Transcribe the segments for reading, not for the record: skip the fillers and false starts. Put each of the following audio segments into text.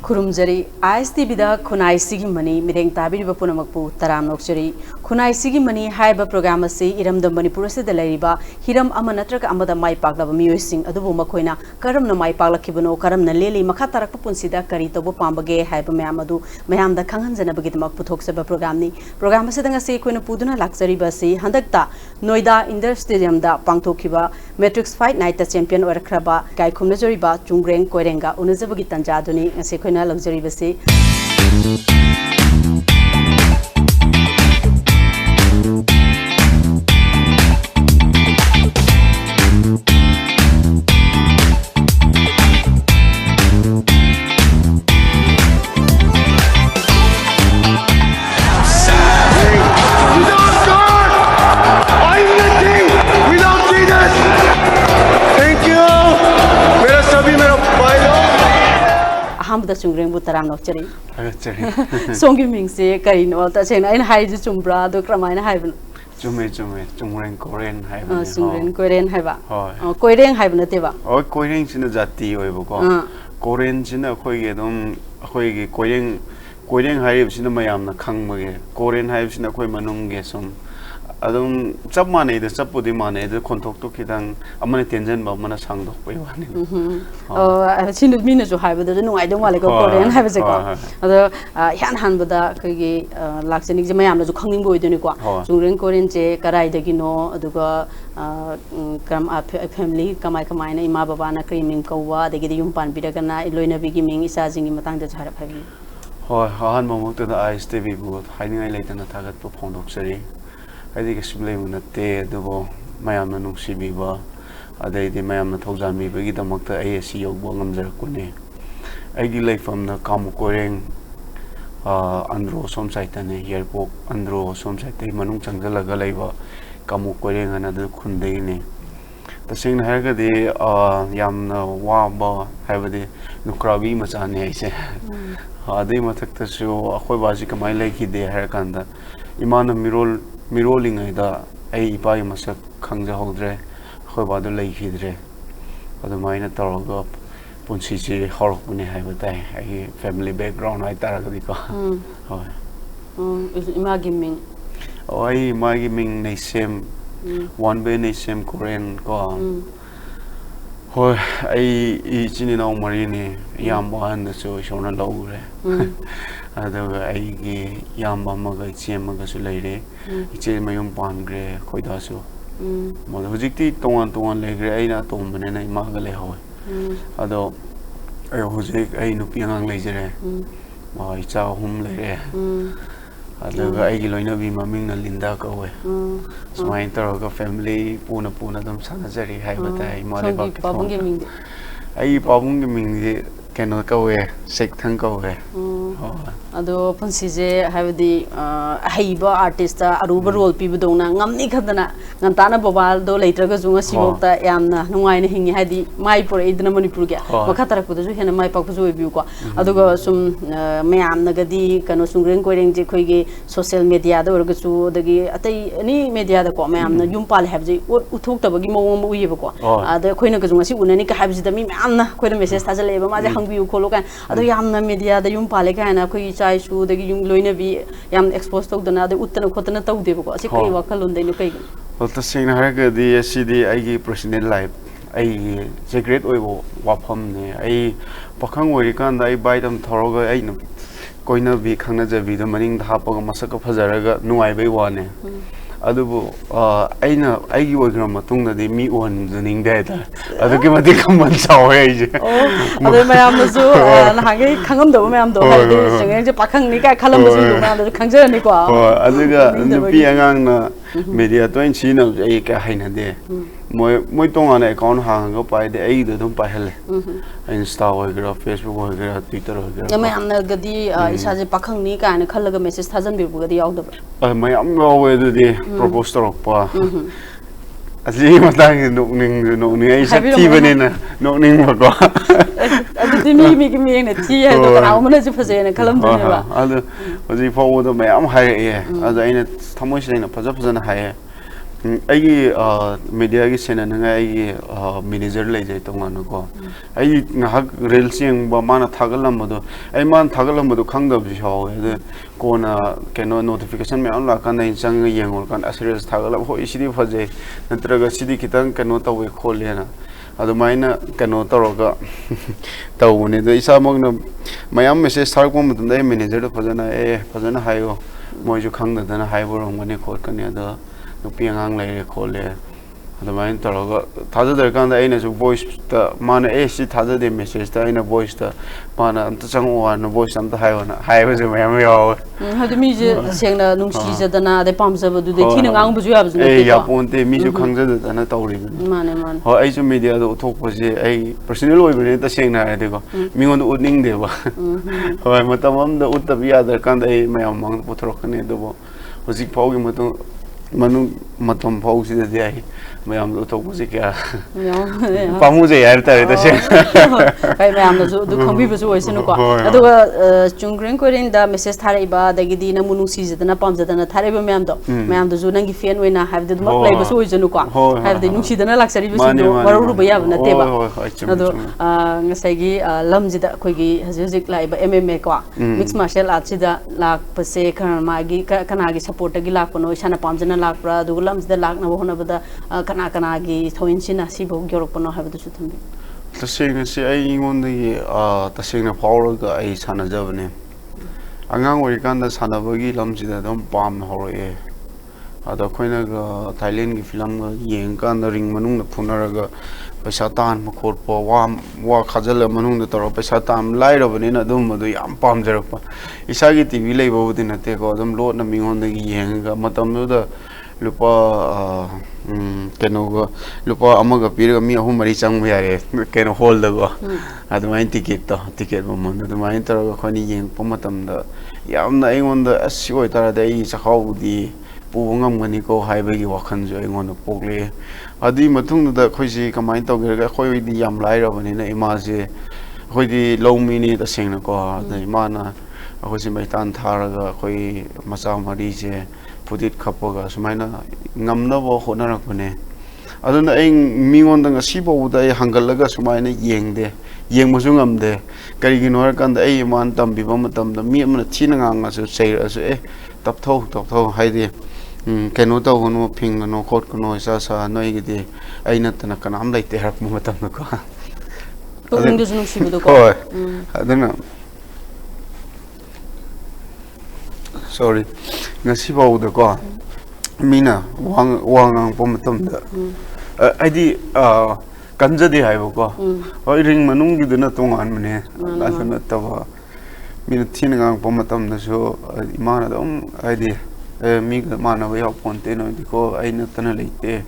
Kurumjari, ISTBda Khunaishigi mani mireng tabiriba punamakpu taram nokjari. Khunaishigi mani haiba program ase iramda Manipur se dalariba hiram ama natraka amada mai paklaba miyoising adubu makoina karamna mai paklakibano karamna leli makha tarakpa punsida kari tobo pambage haiba mayam adu mayamda khanghanjanabagidmak puthoksaba program ni program ase danga se koina puduna laksariba se handakta Noida Indoor Stadium da pangthokiba Matrix Fight Night champion oirkraba kai khumnajoriba Chungreng Korenga unajabagi tanja aduni ngase koina luxury basi the Chungreng Butaram of Cherry. Songi Mingse, Karino, Tachena, and Hide Chumbra, the Kramina Haven. Chungreng Koren Haven. Chungreng Koren Hava. Koren Havenativa. Oh, Koren in the Zati, Koren China Hoyedum, Hoy Koren Hives in the Mayam, Kangmage, Koren Hives in the Koimanum Gesum. I don't sub money, the sub the money, the contact to Kitan, a money tension, but Mana Sang. Oh, I've seen the minutes to have, but no, I don't want to go Korean have a go. Other Han Buddha, Kagi, Laxanic Mayam, the Konging Boy Duniqua, Chungreng Koren, Karai de Gino, Duga, come up a family, Kamakamina, Imababana, creaming Kawa, the Gideon Pan, Bidagana, Loina beginning, Isazing in Matanga to have heavy. Oh, Han Momok to the eyes, TV booth, hiding a late and a target to Pond of Seri. I think it's blame that they do Mayam no Sibiba, a day the Mayam Tozan me, but get among the ASC of Bollamzer Kune. I delay from the Koren Andro some site and a yearbook, Andro some site, Manung Changala Galeva, Kamu Koren another Kundene. The same Haga de Yam Waba, have the Nukrabi Masani, I say. They must take the show, a Hobazika, my lake, de Harakanda, Imana Mirolling either a buy myself Kanga Holdre, Hobadu Lake Hidre, or the minor Torogo, Punsi Horror when I have a day, a family background, I taragadico. Is imagining. Oh, I imagining the same one bay, same Korean go. Oh, I each in our marine, Yamba and the so shona low. I Yamba Maga, Chiamagas lady, it's a my own pan grey, Koidaso. Modojiti, Tongan to one leg, Aina Tom and I Magaleho. Although I was a Nupian laser, it's our home lady. Although I Giloina be mumming a Linda away. So my interroga family, Puna them Sanazari, Habatai, Mother. I probably cannot go away, sick tank away. Ado Ponsize have the Haiba artist, Aruba role people don't Namni Kadana, Nantana Bobaldo, later Gazunga Simota, Yamna, no one hing had the my parade in Manipuga, Makataraku, and my papa's Buka. Adogo some Mayam Nagadi, Kanosungren, Koren, social media, the Orgasu, the any media, the Comam, the Yumpal have the talked about Gimo Uivoco. The Queen of Gazunga, Unanica has the Mimana, Queen Mrs. Tazaleva, Mother Hungry Colocan, Ado Yamna media, the Yumpaleka, and a Kui shoe, the young Loina Yam exposed to another Utana Cotana Taudivo, a secret Wakalun, the Nuka. Well, the same Haga, the CD, I gave personal life. I secret oil wapum, I Pakang Warikan, I buy them Toroga, I know. Koina be Kanaja be the Maning Hapa Masaka Pazaraga, no I be one. Adubo, I know I give a gramatunga, they meet one the Ning dead. I don't give a dick on my age. Oh, I am so hanging Kangando, ma'am, the Pakang Nika, Columbus, the Kanganica. Oh, I think the Piang media 20 of Aka Hina there. My tongue on a con hang up by the aid, don't buy hell. Insta Facebook, Twitter. The man Gadi is has a Pakang Nika and a color Mrs. Hasn't been with the out of my always the proposed of as he was dying, no, even in a no name for God. I didn't make me in a tea, I'm going to say in a Columbia. Was he forward of my higher, as I in a Thomas in a Pazapas and higher. ꯑꯩꯒꯤ ꯃꯦꯗꯤꯌꯥꯒꯤ ꯁꯦꯟꯅꯅꯤꯡꯉꯥꯏ ꯑꯩꯒꯤ manager ꯂꯩꯖꯩ ꯇꯣꯉꯥꯟꯅꯀꯣ ꯑꯩ ꯉꯥꯏꯍꯥꯛ reels ꯌꯦꯡꯕ ꯃꯥꯅ ꯊꯥꯒꯠꯂꯝꯕꯗꯣ ꯑꯩ ꯃꯥꯅ ꯊꯥꯒꯠꯂꯝꯕꯗꯣ ꯈꯪꯗꯕꯁꯨ ꯌꯥꯎꯋꯦ ꯑꯗꯨ ꯀꯣꯟꯅ ꯀꯩꯅꯣ ꯅꯣꯇꯤꯐꯤꯀꯦꯁꯟ ꯃꯌꯥꯝ ꯂꯥꯛꯀꯥꯟꯗ ꯑꯩ ꯆꯪꯉꯒ ꯌꯦꯡꯉꯨꯔꯀꯥꯟꯗ ꯑꯁ ꯔꯤꯜꯁ ꯊꯥꯒꯠꯂꯕ ꯍꯣꯏ ꯁꯤꯗꯤ ꯐꯖꯩ ꯅꯠꯇ꯭ꯔꯒ ꯁꯤꯗꯤ ꯈꯤꯇꯪ ꯀꯩꯅꯣ ꯇꯧꯋꯦ ꯈꯣꯠꯂꯦꯅ ꯑꯗꯨꯃꯥꯏꯅ ꯀꯩꯅꯣ ꯇꯧꯔꯒ ꯇꯧꯕꯅꯦ ꯑꯗꯣ ꯏꯁꯥꯃꯛꯅ ꯃꯌꯥꯝ ꯃꯦꯁꯦꯖ ꯊꯥꯔꯛꯄ ꯃꯇꯝꯗ ꯑꯩ ꯃꯦꯅꯦꯖꯔꯗ ꯐꯖꯅ ꯍꯥꯏꯌꯣ ꯃꯣꯏꯁꯨ ꯈꯪꯗꯗꯅ ꯍꯥꯏꯕ ꯑꯣꯏꯔꯝꯒꯅꯤ ꯈꯣꯠꯀꯅꯤ ꯑꯗꯣ ꯅꯨꯄꯤ ꯑꯉꯥꯡ ꯂꯩꯔꯦ ꯈꯣꯠꯂꯦ ꯑꯗꯨꯃꯥꯏꯅ ꯇꯧꯔꯒ ꯊꯥꯖꯗ꯭ꯔꯀꯥꯟꯗ ꯑꯩꯅꯁꯨ ꯚꯣꯏꯁꯇ ꯃꯥꯅ ꯁꯤ ꯊꯥꯖꯗꯦ ꯃꯦꯁꯦꯖꯇ ꯑꯩꯅ ꯚꯣꯏꯁꯇ ꯃꯥꯅ ꯑꯝꯇ ꯆꯪꯉꯛꯑꯣ ꯍꯥꯏꯅ ꯚꯣꯏꯁꯇ ꯑꯝꯇ ꯍꯥꯏꯌꯣꯅ ꯍꯥꯏꯕꯁꯨ ꯃꯌꯥꯝ ꯌꯥꯎꯋꯦ ꯍꯥꯏꯗꯤ ꯃꯤꯁꯦ ꯇꯁꯦꯡꯅ ꯅꯨꯡꯁꯤꯖꯗꯅ ꯑꯗꯩ ꯄꯥꯝꯖꯕꯗꯨꯗꯩ ꯊꯤꯅ ꯉꯥꯡꯕꯁꯨ ꯌꯥꯕꯁꯨ ꯑꯩ ꯅꯠꯇꯦꯀꯣ ꯌꯥꯄꯣꯟꯇꯦ ꯃꯤꯁꯨ ꯈꯪꯖꯗꯗꯅ ꯇꯧꯔꯤꯕꯅꯤ ꯃꯥꯅꯦ ꯃꯥꯅꯦ ꯍꯣꯏ ꯑꯩꯁꯨ ꯃꯦꯗꯤꯌꯥꯗ ꯎꯠꯊꯣꯛꯄꯁꯦ ꯑꯩ ꯄꯔꯁꯣꯅꯦꯜ ꯑꯣꯏꯕꯅꯤ ꯇꯁꯦꯡꯅ ꯍꯥꯏꯔꯗꯤꯀꯣ ꯃꯤꯉꯣꯟꯗ ꯎꯠꯅꯤꯡꯗꯦꯕ ꯍꯣꯏ ꯃꯇꯝ ꯑꯃꯗ ꯎꯠꯇꯕ ꯌꯥꯗ꯭ꯔꯀꯥꯟꯗ ꯑꯩ ꯃꯌꯥꯝ ꯃꯥꯡꯗ ꯄꯨꯊꯣꯔꯛꯀꯅꯤ ꯑꯗꯨꯕꯨ ꯍꯧꯖꯤꯛ ꯐꯥꯎꯒꯤ ꯃꯇꯝ ꯐꯥꯎꯁꯤꯗꯗꯤ ꯑꯩ ꯃꯌꯥꯝꯗ ꯎꯠꯊꯣꯛꯄꯁꯦ ꯀꯌꯥ ꯄꯥꯝꯃꯨꯖꯩ ꯍꯥꯏꯕ ꯇꯥꯔꯦ ꯇꯁꯦꯡꯅ ꯍꯣꯏ ꯃꯌꯥꯝꯅꯁꯨ ꯑꯗꯨ ꯈꯪꯕꯤꯕꯁꯨ ꯑꯣꯏꯁꯅꯨꯀꯣ ꯑꯗꯨꯒ ꯆꯨꯡꯒ꯭ꯔꯦꯡ ꯀꯣꯏꯔꯦꯡꯗ ꯃꯦꯁꯦꯖ ꯊꯥꯔꯛꯏꯕ ꯑꯗꯒꯤꯗꯤ ꯅꯪꯕꯨ ꯅꯨꯡꯁꯤꯖꯗꯅ ꯄꯥꯝꯖꯗꯅ ꯊꯥꯔꯛꯏꯕ ꯃꯌꯥꯝꯗꯣ ꯃꯌꯥꯝꯗꯨꯁꯨ ꯅꯪꯒꯤ ꯐꯦꯟ ꯑꯣꯏꯅ ꯍꯥꯏꯕꯗꯤ ꯑꯗꯨꯃꯛ ꯂꯩꯕꯁꯨ ꯑꯣꯏꯖꯅꯨꯀꯣ ꯍꯥꯏꯕꯗꯤ ꯅꯨꯡꯁꯤꯗꯅ ꯂꯥꯛꯆꯔꯤꯕꯁꯤꯡꯗꯣ ꯃꯔꯧꯔꯨꯕ ꯌꯥꯕ ꯅꯠꯇꯦꯕ ꯑꯗꯣ ꯉꯁꯥꯏꯒꯤ ꯂꯝꯁꯤꯗ ꯑꯩꯈꯣꯏꯒꯤ ꯍꯧꯖꯤꯛ ꯂꯥꯛꯏꯕ MMA ꯀꯣ ꯃꯤꯛꯁ ꯃꯥꯔꯁꯤꯌꯦꯜ ꯑꯥꯔꯠꯁꯤꯗ ꯂꯥꯛꯄꯁꯦ ꯀꯅꯥꯒꯤ ꯁꯞꯄꯣꯔꯠꯇꯒꯤ ꯂꯥꯛꯄꯅꯣ ꯏꯁꯥꯅ ꯄꯥꯝꯖꯅ ꯂꯥꯛꯄ꯭ꯔꯥ ꯑꯗꯨꯒ ꯂꯝꯁꯤꯗ ꯂꯥꯛꯅꯕ ꯍꯣꯠꯅꯕꯗ ꯀꯅꯥꯒꯤ ꯊꯧꯑꯣꯏꯟꯁꯤꯅ ꯁꯤꯐꯥꯎ ꯌꯧꯔꯛꯄꯅꯣ ꯍꯥꯏꯕꯗꯨꯁꯨ ꯊꯝꯕꯤꯌꯨ ꯇꯁꯦꯡꯅꯁꯤ ꯑꯩꯉꯣꯟꯗꯒꯤ ꯇꯁꯦꯡꯅ ꯐꯥꯎꯔꯒ ꯑꯩ ꯁꯥꯟꯅꯖꯕꯅꯦ ꯑꯉꯥꯡ ꯑꯣꯏꯔꯤꯀꯥꯟꯗ ꯁꯥꯟꯅꯕꯒꯤ ꯂꯝꯁꯤꯗ ꯑꯗꯨꯝ ꯄꯥꯝꯅ ꯍꯧꯔꯛꯑꯦ ꯑꯗꯣ ꯑꯩꯈꯣꯏꯅꯒ ꯊꯥꯏꯂꯦꯟꯒꯤ ꯐꯤꯂꯝꯒ ꯌꯦꯡꯀꯥꯟꯗ ꯔꯤꯡ ꯃꯅꯨꯡꯗ ꯐꯨꯅꯔꯒ ꯄꯩꯁꯥ ꯇꯥꯟꯕ ꯈꯣꯠꯄ ꯋꯥ ꯈꯥꯖꯤꯜꯂ ꯃꯅꯨꯡꯗ ꯇꯧꯔꯒ ꯄꯩꯁꯥ ꯇꯥꯟꯕ ꯂꯥꯏꯔꯕꯅꯤꯅ ꯑꯗꯨꯝꯕꯗꯣ ꯌꯥꯝ ꯄꯥꯝꯖꯔꯛꯄ ꯏꯁꯥꯒꯤ ꯇꯤꯚꯤ ꯂꯩꯕꯕꯨꯗꯤ ꯅꯠꯇꯦꯀꯣ ꯑꯗꯨꯝ ꯂꯣꯠꯅ ꯃꯤꯉꯣꯟꯗꯒꯤ ꯌꯦꯡꯉꯒ ꯃꯇꯝꯗꯨꯗ lupa keno lupa amaga piraga mi ahum mari changba yare keno hall da go adumai ticket momon adumai taraga khoni yeng pa matamda yamna aingonda asi oi tarada ai chakhawdi puungam gani ko haibagi wakhan jo aingonda pokle adi matungda khoisi kamai tawgerga khoi di yam lairabani na ima je khoidi lawmini da sengna ko da imana khoisi maitan tharaga khoi macha mari je pudit khapoga sumaina ngamna bo honarakone aduna ai mingonda ngasi bawda ai hangalaga sumaina yengde yengmusu ngamde karigino harakanda ai man tambiba matamda mi amna thina nganga su seirasu tapthau haide keno tawunu phingano khotkono isa sa noigide aina tana kanam laite harakmu matamna ko pokingdu sunu sibudo ko aduna sorry ngasi bawda ko mina wangang pomatamda aidi kanjadi haibo ko oi ring manung giduna tongan mane aduna tawa mina thina ngang pomatamda so imana dom aidi mi mana wa ponte no diko aina tana leite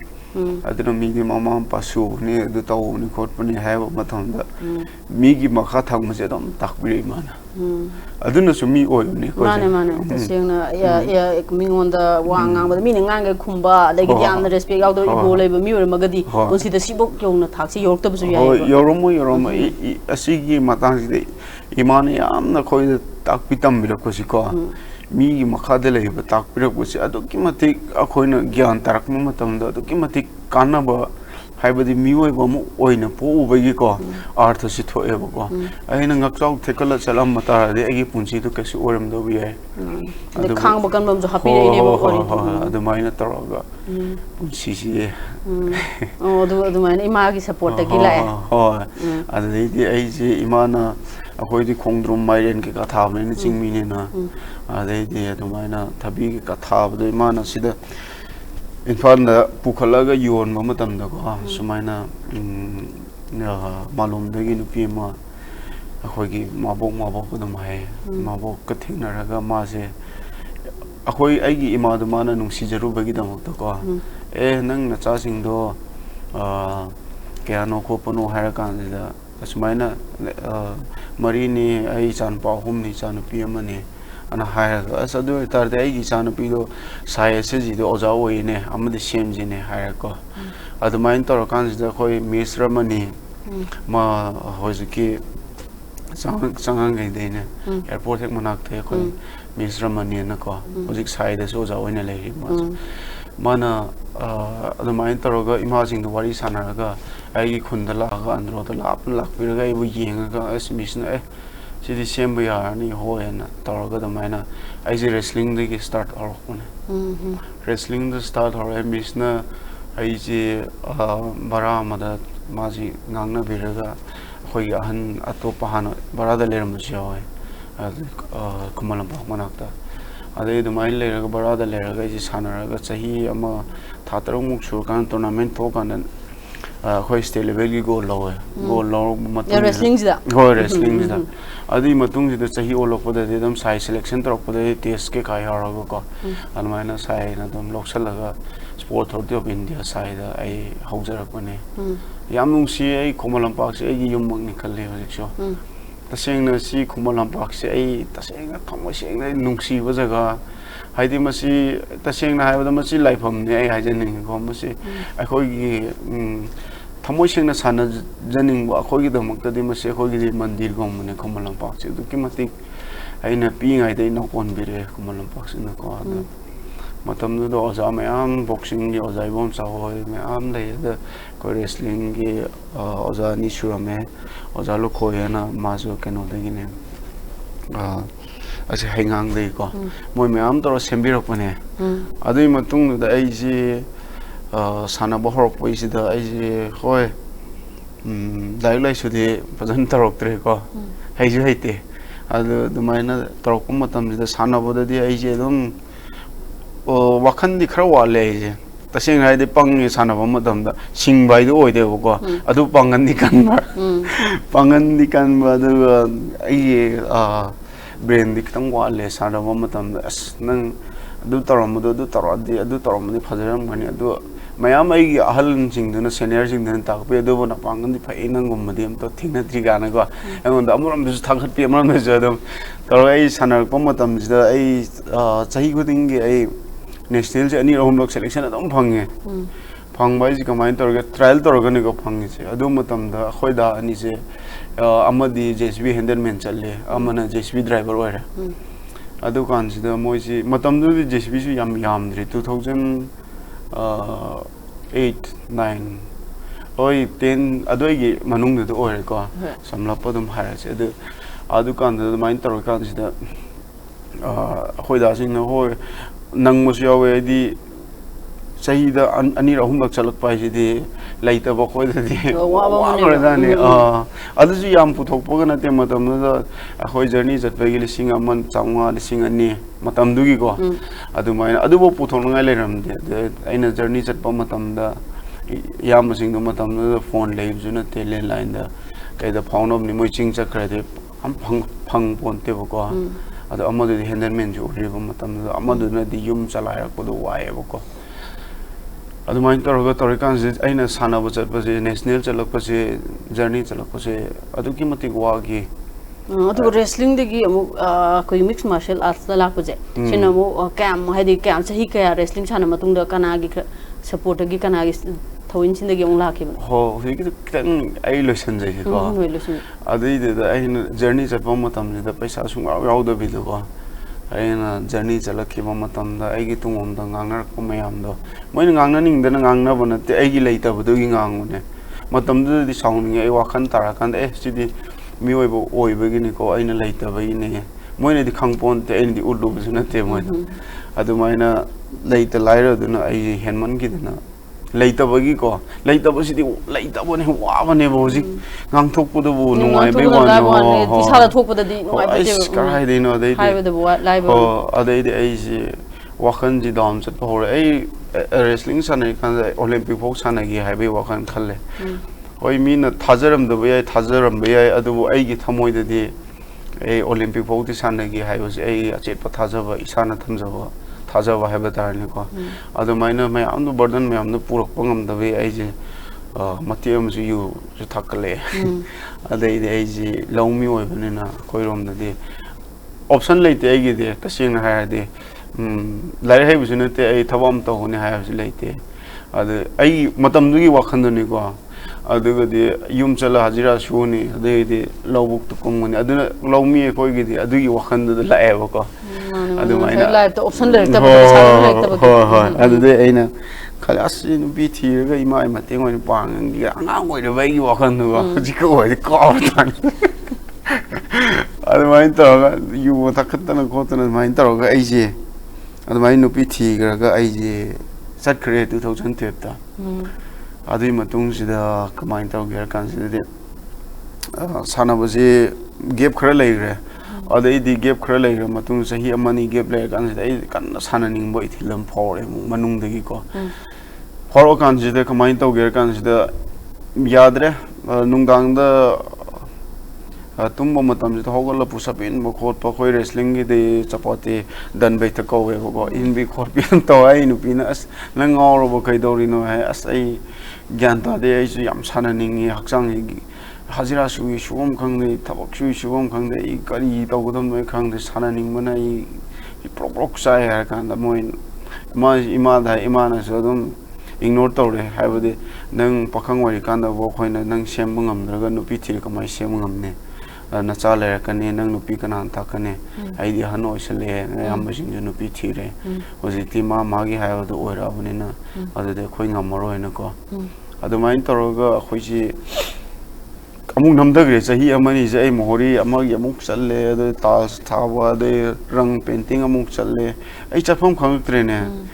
aduna mi gi mama pasu ni du taw ni khotpani haibo matamda mi gi makha thangmase dom takbiri mana aduna su mi oi ni ko mane tasengna ya mingonda wangang ba mi ngang khumba legi yamna respect yaw do ibo leba mi or magadi unsi da sibok yongna thakse yorokta busu yai yoromo asigi matang si imani amna khoi takpitam bila ko si ko mi makhade leiba takpira ko si adu kimatik akhoina gyan tarakma matamda adu kimatik kanaba haibadi mioi bamu oina po ubagi ko artha si thoe ba ko aina ngakchau thekala chalam mata de agi punchi tu kasi oram do bi ai adu khang ba kan bam jo happy ne ba ori adu maina taraga punchi si adu maina ima gi support ta gi la adu de ai ji imana akhoi di khongdrum mairen ke ka tha ne chingmi ne na adu de adu maina thabi ke ka tha ba imana sida infana pukhalaga yon ma matamda ko sumaina malum dagi nupi ma akhoi mabok dum hai mabok ka thinaraga ma se akhoi aigi imadu mana nungsi jaru bagi damak to ko nang nacha sing do kya no ko pono hara kan da sumaina marini ai chan pa hum ni chan pi amane ana hairaga asadu tarde aigi chana pido science ji do oja oine amadi semji ne hairako adumain tor kanjida khoi misramani ma hojiki sangang gai deine airport ek manak the khoi misramani na ko hojik side so oja oine lehi ma mana adumai toroga imagine the wari sanaraga ai khundala ga andro da lap piraga ibu yenga as misna sidi sembu ya ni hoena toroga da maina ai wrestling de start or wrestling the start or misna ai bara mada maji ngangna biraga khoi ahan atopa hana barada leram sioi kumalam manakta ade dumai leraga barada leraga ji sanaraga chahi ama thatarong sur kan tournament to kan khoi state level gi goal law matung wrestling da wrestling da adi matung ji chahi olok da dum sai selection torok da test ke kai haraga ko anmaina sai na dum loksalaga sport authority of india sai da ai haujarak bane yam nungsi ai komalam park se ai yum mang ni khalle hojik so tasengna si komalam park se ai tasengna thamoi sengna nungsi ba jaga haidi masi tasengna haibada masi laifam ne ai hajaning ko masi akhoi gi thamoi sengna sana janing ba akhoi gi damakta di masi akhoi gi mandir gom ne komalam park se du ki matik aina pi ngai dei no kon bire komalam park se na ko ada matam do oza mayam boxing gi oza ibom sa hoi mayam le da ko wrestling gi oza ni shurame oza lo khoyana mazo keno de gi ne ase hengang de ko moi mayam to sembirok pane adui matung da ai ji sana bohor poi si da ai ji hoi lai su de pajan tarok tre ko hai ji haite adu dumaina tarok matam ji da sana boda di ai ji dum wakhan di khara wale je taseng hai de pang ni sana ba madam da sing bai do oi de ko adu pangan di kan ba du ai brain di kitang wale sana ba madam da as nang adu taram di phajaram mani adu mayam ai ahal sing duna senior sing duna tak pe do na pangan di phai nang gum madem to thingna tri ga na ko engon da amuram bis thakhat pe amram na jadam tar ai sana pa madam da ai chahi khuding gi ai national ani rohum lok selection adom phange phangbai ji kamai torga trial torga ni ko phange che adu matam da khoida ani se amadi JSB handelman challe amana JSB driver wara adu kan ji da moi ji matam du JSB ju yam dri 2008 9 oi 10 adu gi manung du oi ko samla padum hara che adu kan da main torga kan ji da khoida sing na hoi nang mus yawe di sahida ani rahum lak chalak pai ji di laita ba khoi da di wa da ni adu ji yam puthok pa na te matam da khoi journey jat ba gi lising aman changwa lising ani matam du gi ko adu mai adu bo puthok ngai le ram de aina journey jat pa matam da yam sing du matam da phone le ju na te len line da kai da phone of ni moi ching chak khra de am phang pon te ba ko adu amadu di handelman ju riba matam da amadu na di yum chalai rak podo wae bako adu main toroga torikan je aina sana ba chat pa je national chalak pa je journey chalak pa je adu ki mati wa gi adu wrestling de gi amu koi mixed martial arts da lak pa je chinamu cam haidi cam sahi ka wrestling chana matung da kana gi support gi kana gi thawin chin de gi ong lakhi ho hi ki tang ai lotion je ko adu de aina journey chat pa matam je da paisa sung yaw da bi do ko aina journey chalakhi ba matam da ai gi tungom da ngangnar ko mayam do moi ngangna ning da ngangna bana te ai gi leita bu do gi ngangu ne matam du di sound ngi ai wakhan tara kan si di mi oi bo oi ba gi ni ko aina leita ba ne moi ne di khangpon te ai di udu bu na te moi adu maina leita laira du na ai henman gi na leita ba gi ko leita ba si di leita ba ne wa ba ne bo ji ngang thok pu do bu nungai be wa no ti sala thok pu da di nungai be te sky de no de hai de bo live ho adai de ai ji wakhan ji dam chat ho ai wrestling sana kan olympic folk sana gi hai be wakhan khalle hoi mi na thajaram da be thajaram be adu ai gi thamoi de di ai olympic folk ti sana gi hai was ai achet pa thajaba isana thamjaba thajaba hai ba tar ni ko adu maina mai amnu burden mai amnu purak pangam da be ai ji matiam ju yu ju thakale adai de ai ji lawmi oi bane na koirom da di option leite ai gi de tasing na ha de lai hai bu ne te ai thawam to ne ha ju leite adu ai matam du gi wakhan du ni ko adu ga de yum chala hajira shu ni adai de lawbuk to kum ni adu lawmi koi gi de adu gi wakhan du la e ba ko live to option like the aina Kalasi no BT very my thing when bang and I'm going to way you walk on the cotton. I mind you were talking about cotton and mind dog AJ. And my no PT AJ set create 2010. Adi Matungs the command dog here considered Sana was a gap curler. Or they gave curler Matungs here money gave like and Sananing boy till for Manung the Giko. Horror consider command of gear consider Yadre, Nungdang the Tumbo Matam, the Hogla Pusapin, Mokot Pokoi wrestling, the Chapati, done by the Kowe, in be Corpian Toy, Nupinas, Lang all over Kaidorino, as a Ganta, the age Yam Sananing, Haksang, Hazirasu, Shum Kang, the Tabakshu, Shum Kang, the Ikari, Togodom Kang, the Sananing, when I Proxai, can the Moin, Imada, Imana, so ignore tore have the nang pakang wari kanda wo khoina nang sembungam draga nupi thil kamai semungam ne na chale kane nang nupi kanan ta kane aidi hano isle yam basing ju nupi thire hojiti ma magi have the oira bunina adu de khoi ngamaro ena ko adu main toroga khoiji amung namdagre sahi amani jai mohori amagi amuk challe adu tas thawa de rang painting amuk challe ai chapam khangtre ne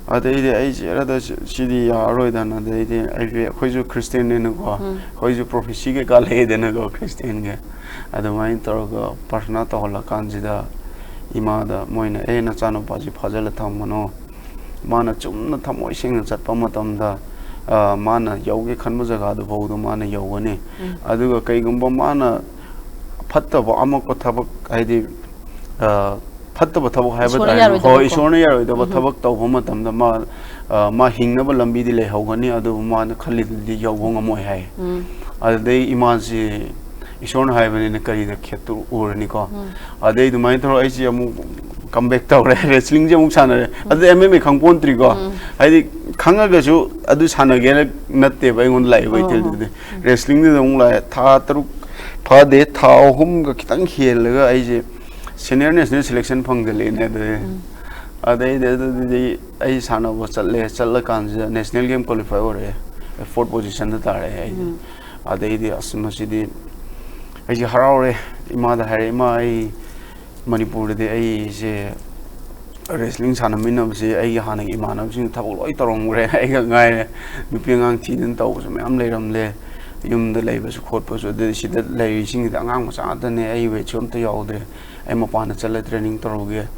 I city Roydana, they Christian in a go, Hoizu prophecy Galay than a go Christian. I don't mind Torogo, Parnata Hola Kanjida, Imada, Moina, Ena Chano Paji Pazela Tamano, Mana Chumna Tamoishing at Pamatamda, Mana Yogi Kanmuzaga, the Vodu Mana Yogani. I do a Kagumba Mana Pata Amako Tabak, I did. Pataba Tabo have it, Ishona, the Tabak Tomatam, the Ma Hingnaba Lambi de Hogani, other man, Khalid, the Yawonga Moy. Are they Imazi Ishona Haven in the Kari, Ketu or Nico? Are they the Minor Asia come back to wrestling Jamusana? Are they MMA Kampon Trigo? I think Kangagazu, Adus Hanagan, not the way on live, wrestling the only Tataru Pade Tao, whom Kitang Hill, Senior national selection Pangale, I son of Salakan, national game qualifier, a fourth position that are they the Asumasi, as you Harare, Imada Harima, Manipur, the A wrestling Sanamin, say a Hana Imanam, Taboitorong, where I got Nupingang Tin and Toes, I'm later on there. The labors corpus, the shit that lay singing the Angus at the A way, Chum to Yolde. I'm upon a training Toroge.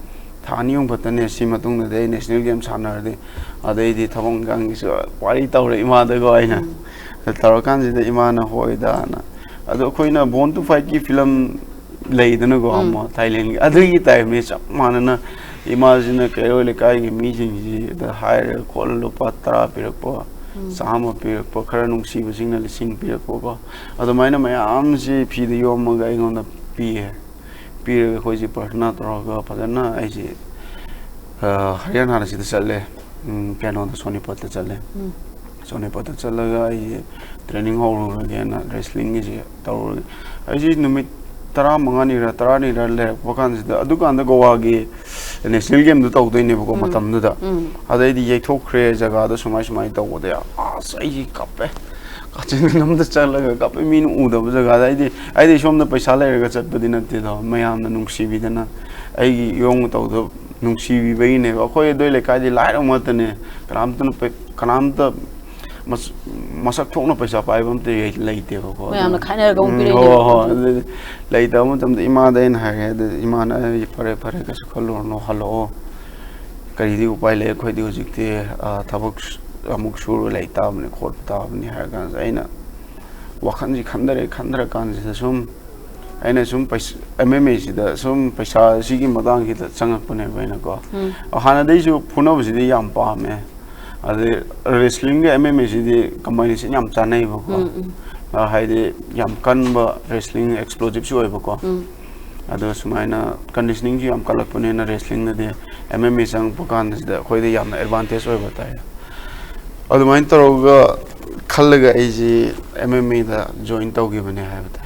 Tanium, but the Simatung the day national games honor are they the Tabongang is quite our Imada Goina. The Tarakan is the Imana Hoidana. Adoquina born to fight film laid in a goma, Thailand. Other time is Manana. Imagine a Kerolikai meeting the higher Kuala Patra Pirapo. Sama Pirapo, Karanum Sea was in a sing Pirapo. Other minor my arms, P. the Yoma going on the pier. Peer Hoji Partner, Padana, I see Hariana is the Sale, piano the Sony Potachale. Sony Potachale, training hall again, wrestling is tower. I see no meet Taramangani, Tarani, Wakans, the Adukan, the Goagi, national game to talk to any Matamda. Are they the talk craze? I got so much my dog there. Ah, say, Cape. The child like a couple mean Uda was a guy. I did show the Pasala at Badinatilla, Mayam the Nungsi, a young out of Nungsi Vane, or Koya do like I did light on Matane, Karamta Masakona Pasap, I won't take later. I am a kind of going later. The Imada in her head, the Imana Parekas color no hello. Karidu Pile, Quiduzicte, Tabaks. Amuk sure like Tab and Court Tab and Hargans. Aina Wakanji Kandra Kans, some Aina some MMA, the some Pasha, Sigi Madang hit at Sangapune Venago. A Hanadeju Puno is the Yam Palme. The wrestling MMA, the combination Yam Tane, Hide Yam Kanba wrestling explosive show. Others minor conditioning Yam Kalapune wrestling the MMA Sang Pukan is the Hoy the Yam advantage over there. Other mind Kalaga is MMA the joint dog given a habit.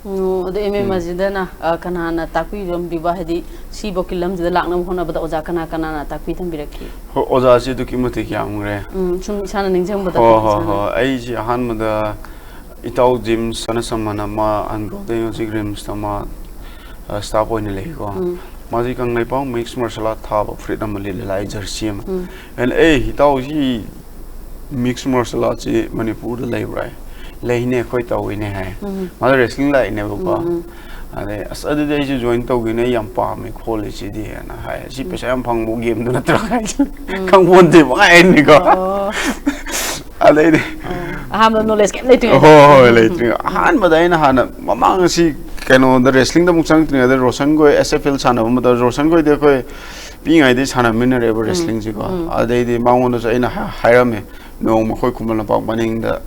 no the eme mazidana kanana takwi ram bibahadi si bokilam de lakna hona bada oja kana na takwi thambiraki ho oja si du kimute kyamre chum isana ningjang bada ho ai ji han mada itau gym sana samana ma ango de yoji grims tama stop oin le ko maji kang nei pau mix martial art tha freedom le lai jersey and itau hi mix martial art ji manipur de lai rai leine khoi tawine hai ma wrestling lai ne ba ade asadu de ji join tawine yam pa me khole chi di na hai si pesa yam phang mo game du na tra khai kang won de ba ai ni ko ade de ham no knowledge kem le tu le tu han ma dai na han mamang si kano the wrestling da muchang tri da roshan go SFL chana ma da roshan go de ko pi ngai de chana min re wrestling ji ko ade de mawon do ai na hairame no ma khoi kumal na pa baning da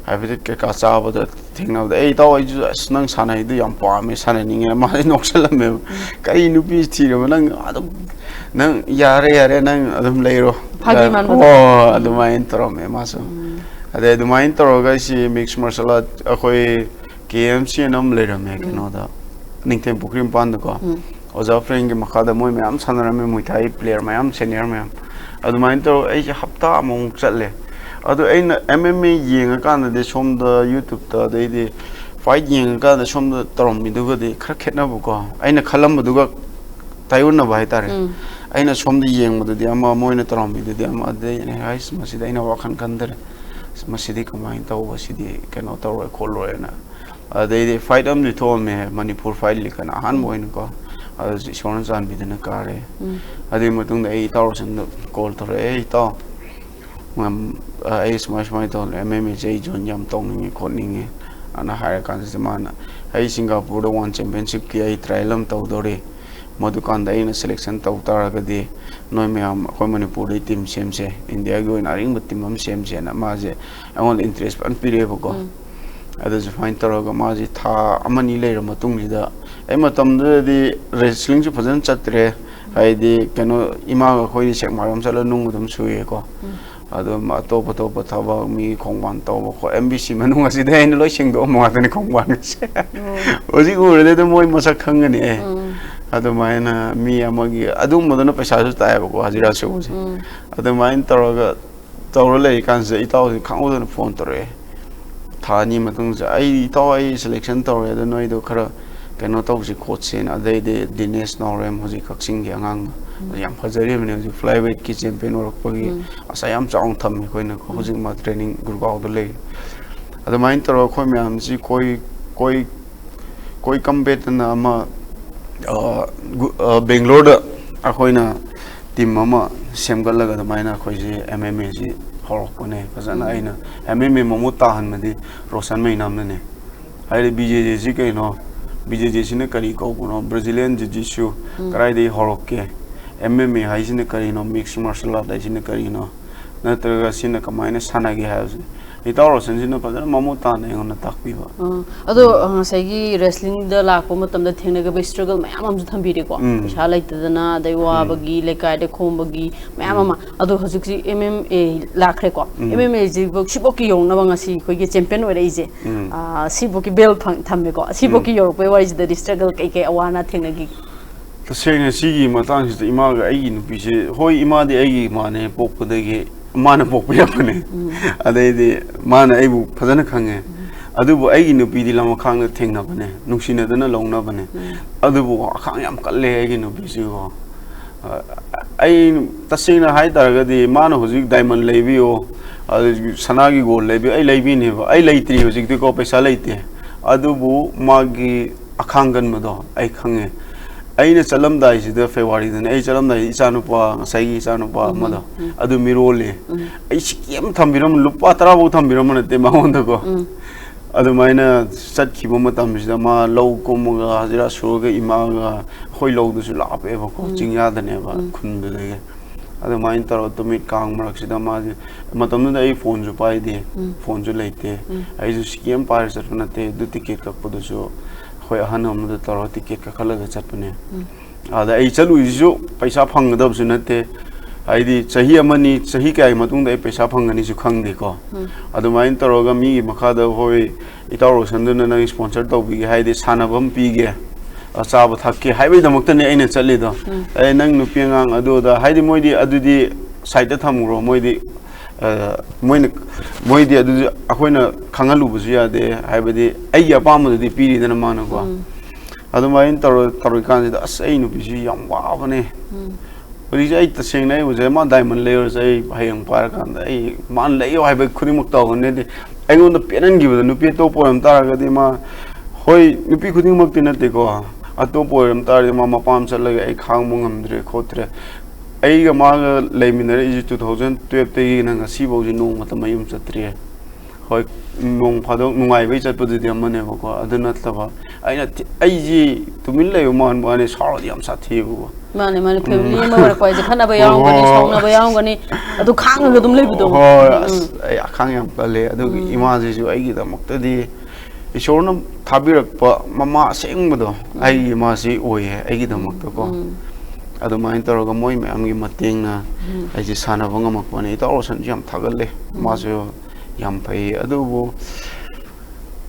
I visit Kakasawa the thing of the 8 hours snung sana do yam palm is sunning a man in Oxalame. Kainu peace tea, nang yare nang adam later. Oh, the mind throw me, Maso. The mind throw guys, she makes martial art a way KMC and later make another. Nickname Pukrim Pandago. Was offering Makada Moy, Mam Sanarame Muay player, my am senior ma'am. At the mind throw a hapta among Chatle. Ado ain MMA yeng kan de som da YouTube ta de fight yeng ka de som da trom mi du de khar khetna bu ko aina khalam bu ga tayun na bai tare aina som de yeng bu de ama moina trom mi de ama de ne ais ma si da ina wa khan kan der ma si de ko mai ta wa si de kan ta ro ko lo na de fight am de to me manipur fight li kan han moin ko shon san bi de na ka re ade mutung de 8000 call to re ta ai smash my ton MMA John Yam Tong Koning and a higher Kansamana. Ai Singapore the one championship ki ai trialam Taudore Modukanda in a selection Tautaragadi no meam Manipur team Semse India go in a ring with Timam Semse and Amaze I want interest and Pirego. Others find Taraga Mazi Ta Amani later Matungida Ematum the wrestling to present Chatre I the Kano Imaga Hoi check Maram Salanung with them Sueko. Adum atopa topa thaba mi khongwan taw ko MBC manung asi de lo sing do ma tani khongwan oji ure de moi masak khangani adum maina mi amagi adum modana paisa su ta ko hajira se oji adum main taraga tawro le kan se itaw khangod na phone tore thani matung ja ai itaw ai selection tore de noi do khara kano taw si coach sen adai de Dinesh Norem hoji kaksing ge angang yam phajari mane hoji flyweight ki champion or pagi asa yam chaung tham ko na hoji ma training gurgaon do le adu main taro khoi me am ji koi compete na ma Bangalore da akhoi na team ama semgal laga da maina khoi ji MMA ji horok ko ne phajana aina MMA momu ta han madi roshan mai nam ne ai BJJ ji ke no BJJ sine kari ko no Brazilian jiu-jitsu karai de horokke MMA hai sine kari no mixed martial art sine kari no na traga sine kamaine sana gi ha itaro sine padana mamu ta ne on takpi ba ado saigi wrestling da la ko matam da thengna ga struggle mayam am thambi re ko pisa lai tadana dai wa bagi lekai de khom bagi mayam ma ado hojik si MMA lakhre ko MMA ji bok siboki yong na banga si khoi ge champion oi rei je siboki belt thambe ko siboki yor pe wa is the struggle kai awana thengna gi to sene sigi matang si ima ga ai nu pi se hoi ima de ai ma ne pok de ge mana pok ya pane adai de mana ai bu phajana khange adu bu ai nu pi di lam khang na thengna bane nuksina dana longna bane adu bu khang yam kalle ai gi nu pi si ko ai tasina hai tar ga di mana hojik diamond lebi o adu sana gi gol lebi ai lebi ne ba ai leitri hojik de ko paisa leite adu bu magi akhangan ma do ai khange aina chalam dai sida February dan ai chalam dai ichanupa sai ichanupa mada adu mirole ai sikem thambiram lupa tara bo thambiram na te mahonda ko adu maina sat khibo matam sida ma low kom ga hajira suga ima ga khoi low du su la pe ba ko chingya dane ba khun de ge adu main tar to mit kang marak sida ma matam na ai phone ju pai de phone ju leite ai ju sikem par sat na te du ticket ka podu jo khoi han am da tar ticket ka khala ga chat pane ada ai chalu ju paisa phang da su na te haidi chahi amani chahi kai matung dai paisa phangani su khangde ko adumain toroga mi makhada hoi itaro sanduna nang sponsor tawbi haidi sanabam pige achaba thakke haibai damakta ne aina chali do ai nang nupi ngang adu da haidi moidi adudi side ta thamuro moidi moidi adu akoina khangalu busu ya de haibadi ai apam di piri dana mana ko adumain taro kan da asai nupi ji yam wa bane Uri tasing na uje ma diamond layer say hayang par kan ai man layo hay ba khuni muk taw ne de engon da penan gi ba nupi to poem tar ga di ma hoi nupi khuni muk tin te ko ato poem tar di ma pam chal ga ai khang mu ngam dre khotre ai ga ma leiminare is 2012 te na nga si bo ji nong matam mayum chatre hoi nong phadok nungai bai chat padu di amane ko aduna taba aina ai ji tumin layo man ba ne sar di am sa thi bu Mane family ma war ko je khana ba yaw gani songna ba yaw gani adu khang ga dum lei bu do ai khang yam pale adu ima ji ju ai gi da makta di ishorna thabirak pa mama seng bu do ai ma si oi ai gi da makta ko adu main tar ga moi me am gi mateng na ai ji sana banga mak pa ne tar san jam thagal le ma jo yam pai adu bu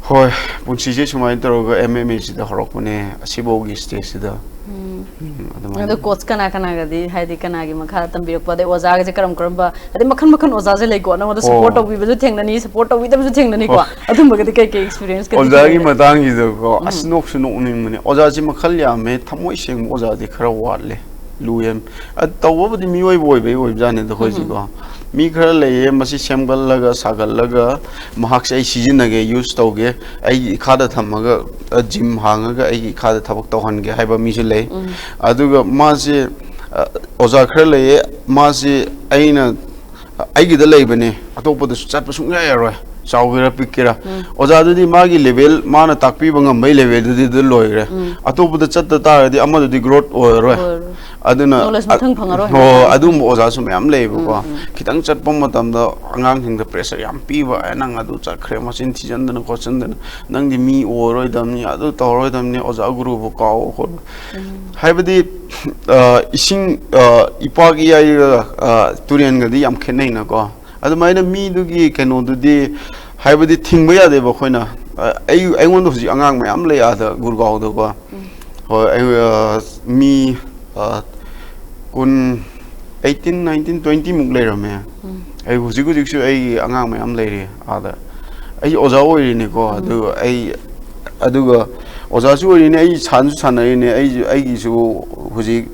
hoi punchi je chumai tar ga MMA ji da horok ne asibo gi stage da adu coach kana ga di haidi kana gi makha tambirok pa de oza ga karam ba ade makhan oza je lei ko na oda support of bi thengna ni support of bi da thengna ni ko adum ba ga kai experience ka oza gi matang gi ko asnok sunok ni mane oza ji makhal ya me thamoi seng oza di khara watle luyem ad taw ba di mi oi boy be oi jane da khoi ji ko mi khara le masi semgal laga sagal laga mahak sai season ge use tawge ai khada thamaga gym hangaga ai khada thabak tawhan ge haiba mi su le aduga ma se oza khara le ma se aina ai gi da leibane atopa da chat pa sung ya ro chawgira pikira oza du di magi level mana takpi bangam bai level du di loire atopa da chat ta di amma di growth ro aduna ho adum oza su yam leibo ko kitang chat pom matam da angang thing da pressure yam pi ba nang adu cha khre machine thi jan da ko chan da nang di mi oroi dam ni adu toroi dam ni oza guru bu ka ko haibadi ising ipagi ai turian ga di yam khenai na ko adumaina mi du gi keno du di haibadi thingba ya de ba khoina ai ngon du ji angang mayam le ya da gurgaw do ko ho mi kun 18 19 20 muk le rame ai huji gu jiksu ai angang mayam le ri ada ai oza oi ni ko adu ai aduga oza su oi ni ai chan su chan ai ni ai gi su huji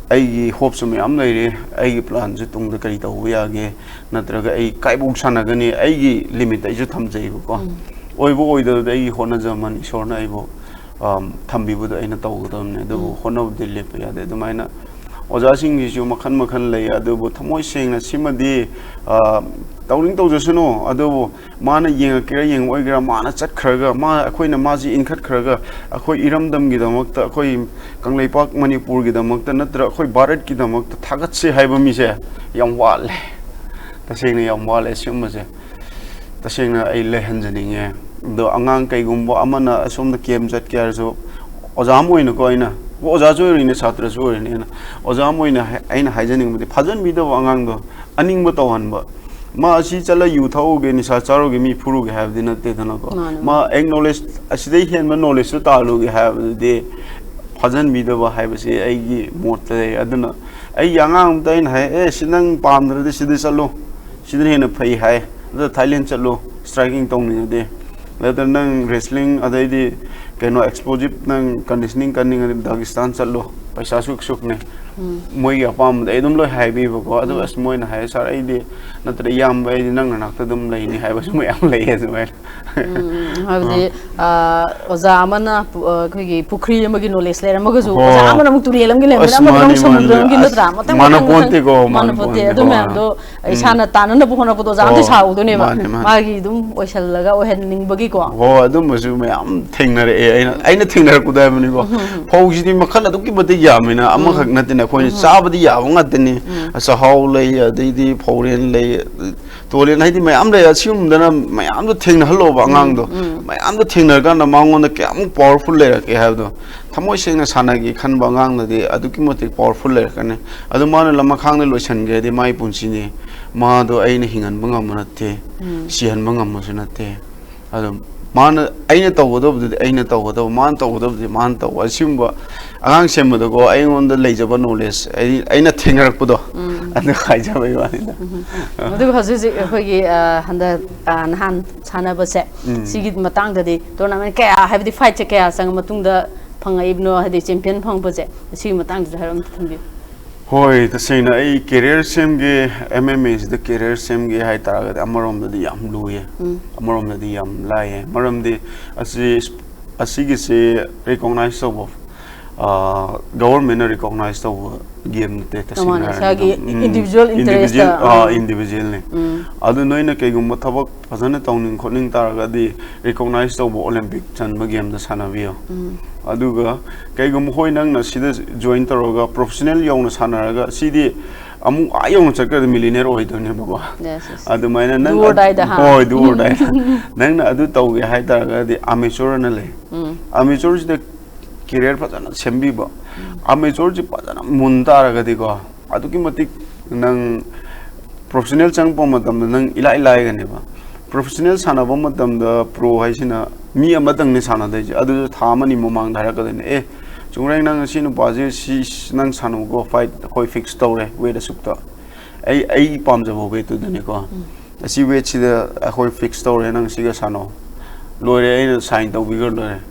ai gi hope su mayam le ri ai gi plan ju tung da kari ta hu ya ge natraga ai kai bu sana ga ni ai gi limit ai ju tham jai ko oi bu oi da ai hona jaman ishorna ai bu thambi bu da aina taw da ne du hona bu de le pa ya de du maina oza sing gi ju makhan le adu bu thamoi seng na simadi tawling taw jasno adu mana yeng kira yeng oi gra mana chat khraga ma akhoi na ma ji in khat khraga akhoi iramdam gi damakta akhoi kanglei pak manipur gi damakta natra akhoi bharat gi damakta thagat se haiba mi se yam wal taseng ne yam wal asum se taseng na ai le hanjani nge do angang kai gumbo amana asum da kem jat kyar jo oza moi na ko ina oza jo ri ne chatra jo ri ne na oza moi na aina haijaning mu phajan mi do angang do aning ba tawan ba ma asi chala yu thau ge ni sa charo ge mi phuru ge have din te thana ko ma acknowledge asidai hen ma knowledge to talu ge have de phajan mi do ba hai ba se ai gi mot te aduna ai yangang ta in hai sinang pam dra de sidai chalo sidai hen phai hai da thailand chalo striking tong ni de later nang wrestling adai di keno explosive nang conditioning kaning dagestan chalo paisa suk ne moi ga pam de dum lo hai bi ko adu as moi na hai sar ai di natra yam bai di nang nak ta dum lai ni hai ba moi am lai as mai habdi oza amana khoi gi pukhri amagi knowledge le ramaga ju oza amana muk turi elam gi le amana samudra gi natra mata mana ponte ko mana ponte adu me do isana tanana bu khona bu oza am sa u do ne ba magi dum oisal laga ohen ning bagi ko ho adu ma ju me am thengnare aina thengnare ku da mani ko phau ji ni makhala du ki bati yamina ama khak na tin khoi sabadi ya nga tin ni sa haw lei di phauren lei toilet hai di mayam le assume dana mayam do thing na hello ba ngang do mayam do thing na kan na mangon na kyam powerful le ke ha do thamoi seng na sana gi khan ba ngang na de adu ki moti powerful le kan adu man lama khang na loisan ge de mai punchi ni ma do ai na hingan ba ngam na te sihan ba ngam su na te adu man ai na to do ai na to do man to do man to assume ba angang sem do go ai on the leja ba knowledge ai na thing rak pu do adu khai ja ba wa ni da adu hazu ji khoi handa nahan chana ba se sigi matang da di tournament kaya have the fight kaya sang matung da phang ibno hadi champion phang ba je sigi matang da haram thambi hoi the same ai career sem ge MMA is the career sem ge hai tara ga amarom da yam lu ye amarom da yam la ye maram de asi gi se recognize of government recognize the game te individual interest individual ne adu noina ke gum thabak phajana tawning khoning taraga di recognize to olympic chan ma game da sana bio aduga ke gum hoi nang na sida join taroga professional yong na sana ga sidi amu ayong chakka millionaire oi do ne bago adu maina nang hoi du dai nang na adu taw ge hai taraga di amateur na le amateur de career pajana sembi ba amateur ji pajana munta ra ga di ko adu ki matik nang professional chang po matam nang ila ga ne ba professional sana ba matam da pro hai sina mi amatang ne sana dai adu thama ni momang dhara ka ne chungreng nang sinu baje si nang sanu go fight koi fix to re we da sukta ai pam ja bo be tu ne ko asi we chi da koi fix to re nang si ga sano lore ai sign to bi go lore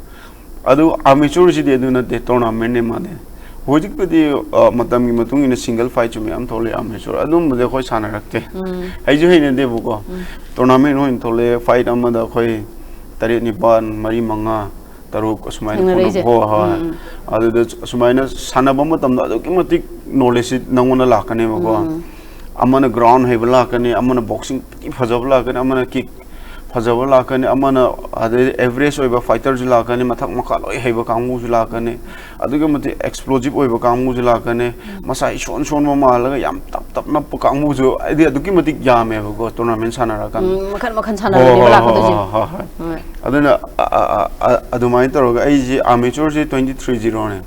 adu amateur ji de na de tournament ne ma de hojik pe de matam gi matung in single fight chu me am thole amateur adu mu de khoi sana rakte ai ju ne de bu ko tournament ho in thole fight am da khoi tari ni ban mari manga taruk asmai ho ha adu de asmai na sana ba matam da ki matik knowledge nangona la kane ko amana ground he bla kane amana boxing ki phajabla kane amana kick phajabla la kane amana ade average oiba fighter ju la kane mathak makha loi heba kamu ju la kane aduga mate explosive oiba kamu ju la kane masai shon ma la yam tap na pa kamu ju ade aduki mate yame go tournament sana ra kan makhan sana ni la ka ji aduna adumai toroga ai ji amateur ji 23-0 ne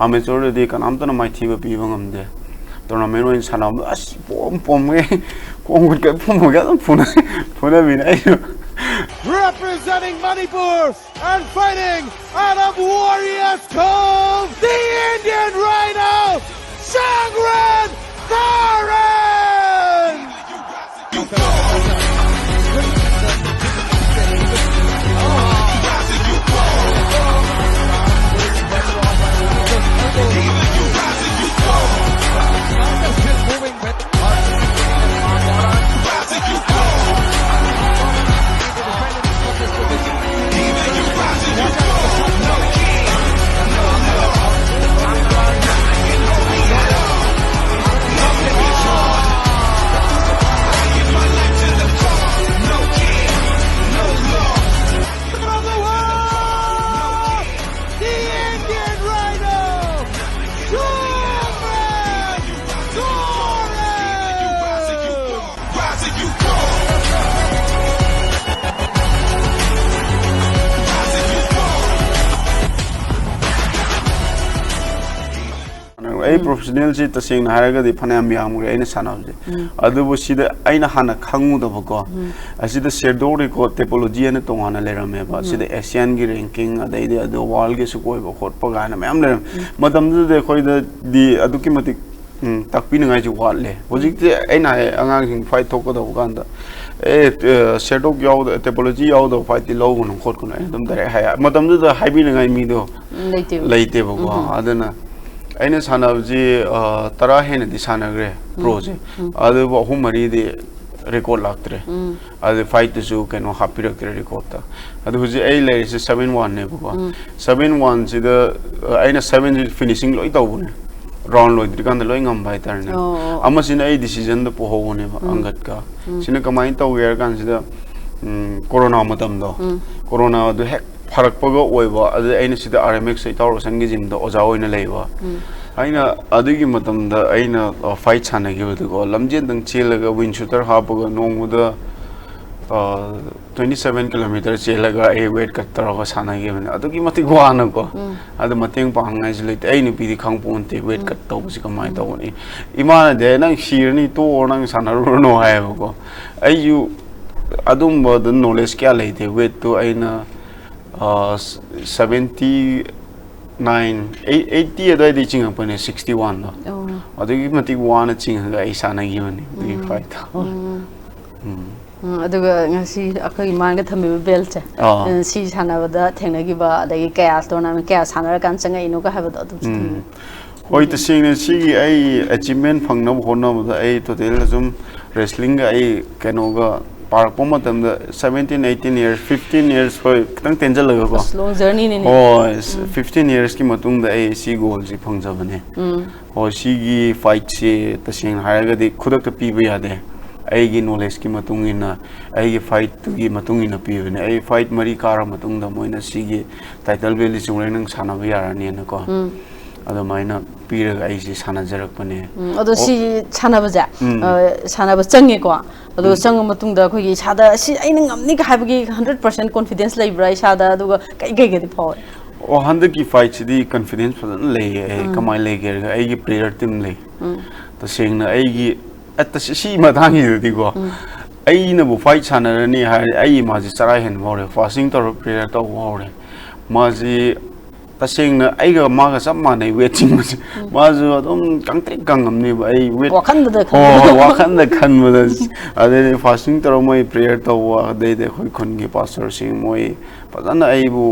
amateur de kanam to na mai thiba pi bangam de tournament win sana as pom ge kong ge pom ga phuna bin ai representing Manipur and fighting out of Warriors Cove, the Indian Rhino, Chungreng Koren! ai professional ji tasing na haraga di phanam yam re aina sana je adu bo sida aina hana khangu da bako asida shedor record topology ne tongana lerame ba sida asian gi ranking adai de adu world ge su koi ba khot pa ga na mayam le madam de khoi da di adu ki mati takpi na ngai ji wat le hojik te aina angang sing fight thok da kan da shedor yaw da topology yaw da fight di low no khot ko na dum dare ha madam de hai bi na ngai mi do leite ba ko adana aina sana ji tara hen di sana gre pro je adu bo humari di record lagtre adu fight su ken no happy record ta adu ji ai le 7-1 ne bo 7-1 ji da aina 7 ji finishing loi taw ne round loi di kan loi ngam bai tar ne ama sin ai decision da po ho ne angat ka sin kamai taw yer kan ji da corona matam do corona du hek farak pago oiba adu aina sida RMX sai taw sang gi jim do oja oina leiba aina adugi matamda aina fight sanagibadgo lamjen dang chelaga wind shooter hapaga nongmuda 27 kilometer chelaga ai weight cut taraga sanagibane adugi matik wana ko adu mateng pangai jilite ai nupi di khangponte weight cut tawsi kamai tawni imana de nang shirni to nang sanaru no haibako ayu adum bod knowledge kya leite weight to aina 79 80 adai ching apane 61 no adugi matik wana ching ga ai sanagibane di fight aduga ngasi akai manga thami belt si sanabada thengnagiba adagi kaya tournament kaya sanara kan changa ino ka habada adu hoi ta sing si ai achievement phangna hona da ai total zum wrestling ga ai kanoga park poma tam da 17 18 years 15 years hoi tang tenjal laga ko long journey ni oh 15 years ki matung da ai si goal ji phangjabane ho si gi fight se ta sing haraga di khudak ta pi ba yade aigi knowledge ki matung ina aigi fight tu gi matung ina pi bane ai fight mari kara matung da moina si gi title belt chungreng nang sana ba yarani na ko ado maina piraga ai si sana jarak pane ado si sana ba ja sana ba changi ko ado chang matung da khoi sada si aina ngamni ka habgi 100% confidence lai brai sada ado kai kai ge di paw o handa ki fight si di confidence fadan le kamai le ge ai gi player team le to singna ai gi at si matang hi di ko ai na bu fight sanarani ha ai ma ji sarai hen more fasting to prayer to more ma ji tasingna ai ga ma ga sap ma nei waiting ma ji adum kangtrik kangam ni ba ai wait wakhan da khan ma da ade fasting to moi prayer to wa de khoi khon gi pastor sing moi padana ai bu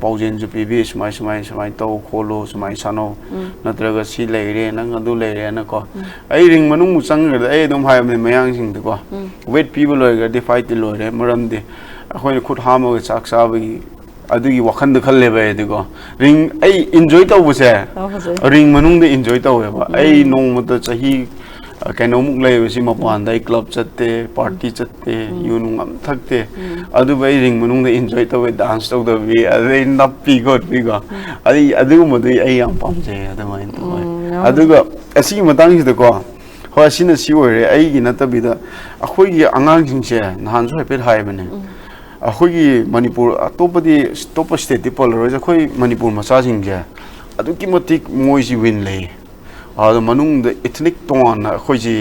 paujen ju pb smai to kholo smai sano natraga si leire nang adu leire na ko ai ring manung mu chang ga ai dum hai me mayang sing de ko wait people loiga de fight loire maram de akhoi khut ha ma chak sa bi adugi wakhan de khalle ba de ko ring ai enjoy to bu se ring manung de enjoy to ba ai nong ma ta chahi kaino muk lai si mapan dai club chatte party chatte yunung am thakte adu bai ring manung de enjoy to dance to the we adai nappi got bi ga ai adu mo dai ai yam pam je adu mai to adu ga asi matang si de ko ho asina si ore ai gi na ta bi da akhoi gi angang jing che nahan so pe hai bane akhoi gi manipur atopadi top state people ro ja khoi manipur macha jing je adu ki motik moi ji win le adu manung de ethnic ton khoi ji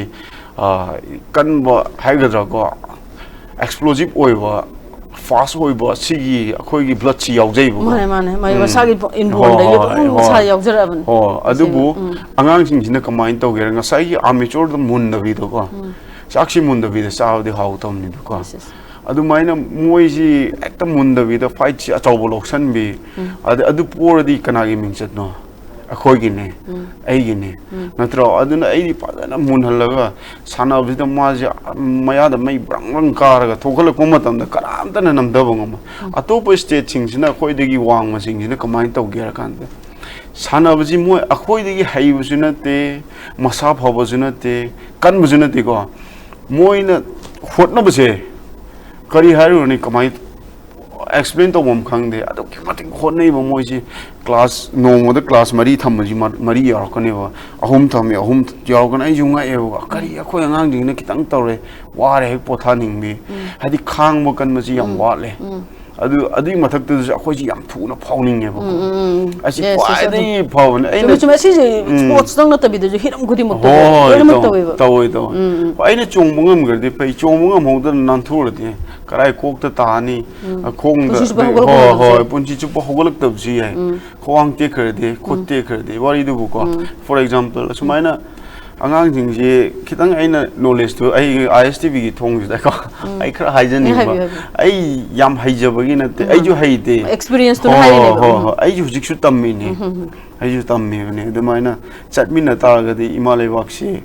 kan ba haigadra ko explosive oi ba fast oi ba sigi khoi gi blood chi yaujai bu mane mai masagi involved de to sa yaujara ban ho adu bu angang sing jina kamain to ger nga sai amateur da mun da bi do ko sakshi mun da bi da sa de how tom ni ko adu maina moi ji ekta mun da bi da fight chi achau loksan bi adu por di kana gi ming chat no akhoi gi ne ai gi ne natro aduna ai pa na mun halaga sana bi da ma ja maya da mai brang kar ga thokal ko matam da karam ta na nam da bang atop state sing sina khoi de gi wang ma sing sina kamai to ger kan da sana bi ji moi akhoi de gi hai bu sina te masa pha bu sina te kan bu sina te ko moi na hot na bu se kari haru ni kamai explain to mom khang de adu ki matik hot nei ba moi ji class no mo da class mari tham ji mari yar ko ne ba ahum tham me ahum yaw kan ai junga e ba kari akhoi angang ding ne kitang tawre wa re po tha ning bi hadi khang mo kan ma ji yam wa le adu mathak tu akhoi ji yam thu na phawning ne ba asi kwai dei phawne ai na chuma si sports dang na tabi de hiram khudi mo to ai na chung bungam gar de pai chung bungam ho da nan thur de karai kok ta ta ni khong da ho punchi chu hogolak tab ji hai khowang te khar de khot te khar de wari du ko for example sumaina angang jing ji khitang aina knowledge to ai ISTV gi thong ji da ko ai khara haijan ni ba ai yam haijaba gi na te ai ju hai te experience to hai ne ho ai ju jik su tam mi ni ai ju tam mi ne de maina chatmin na ta ga de imalai wak si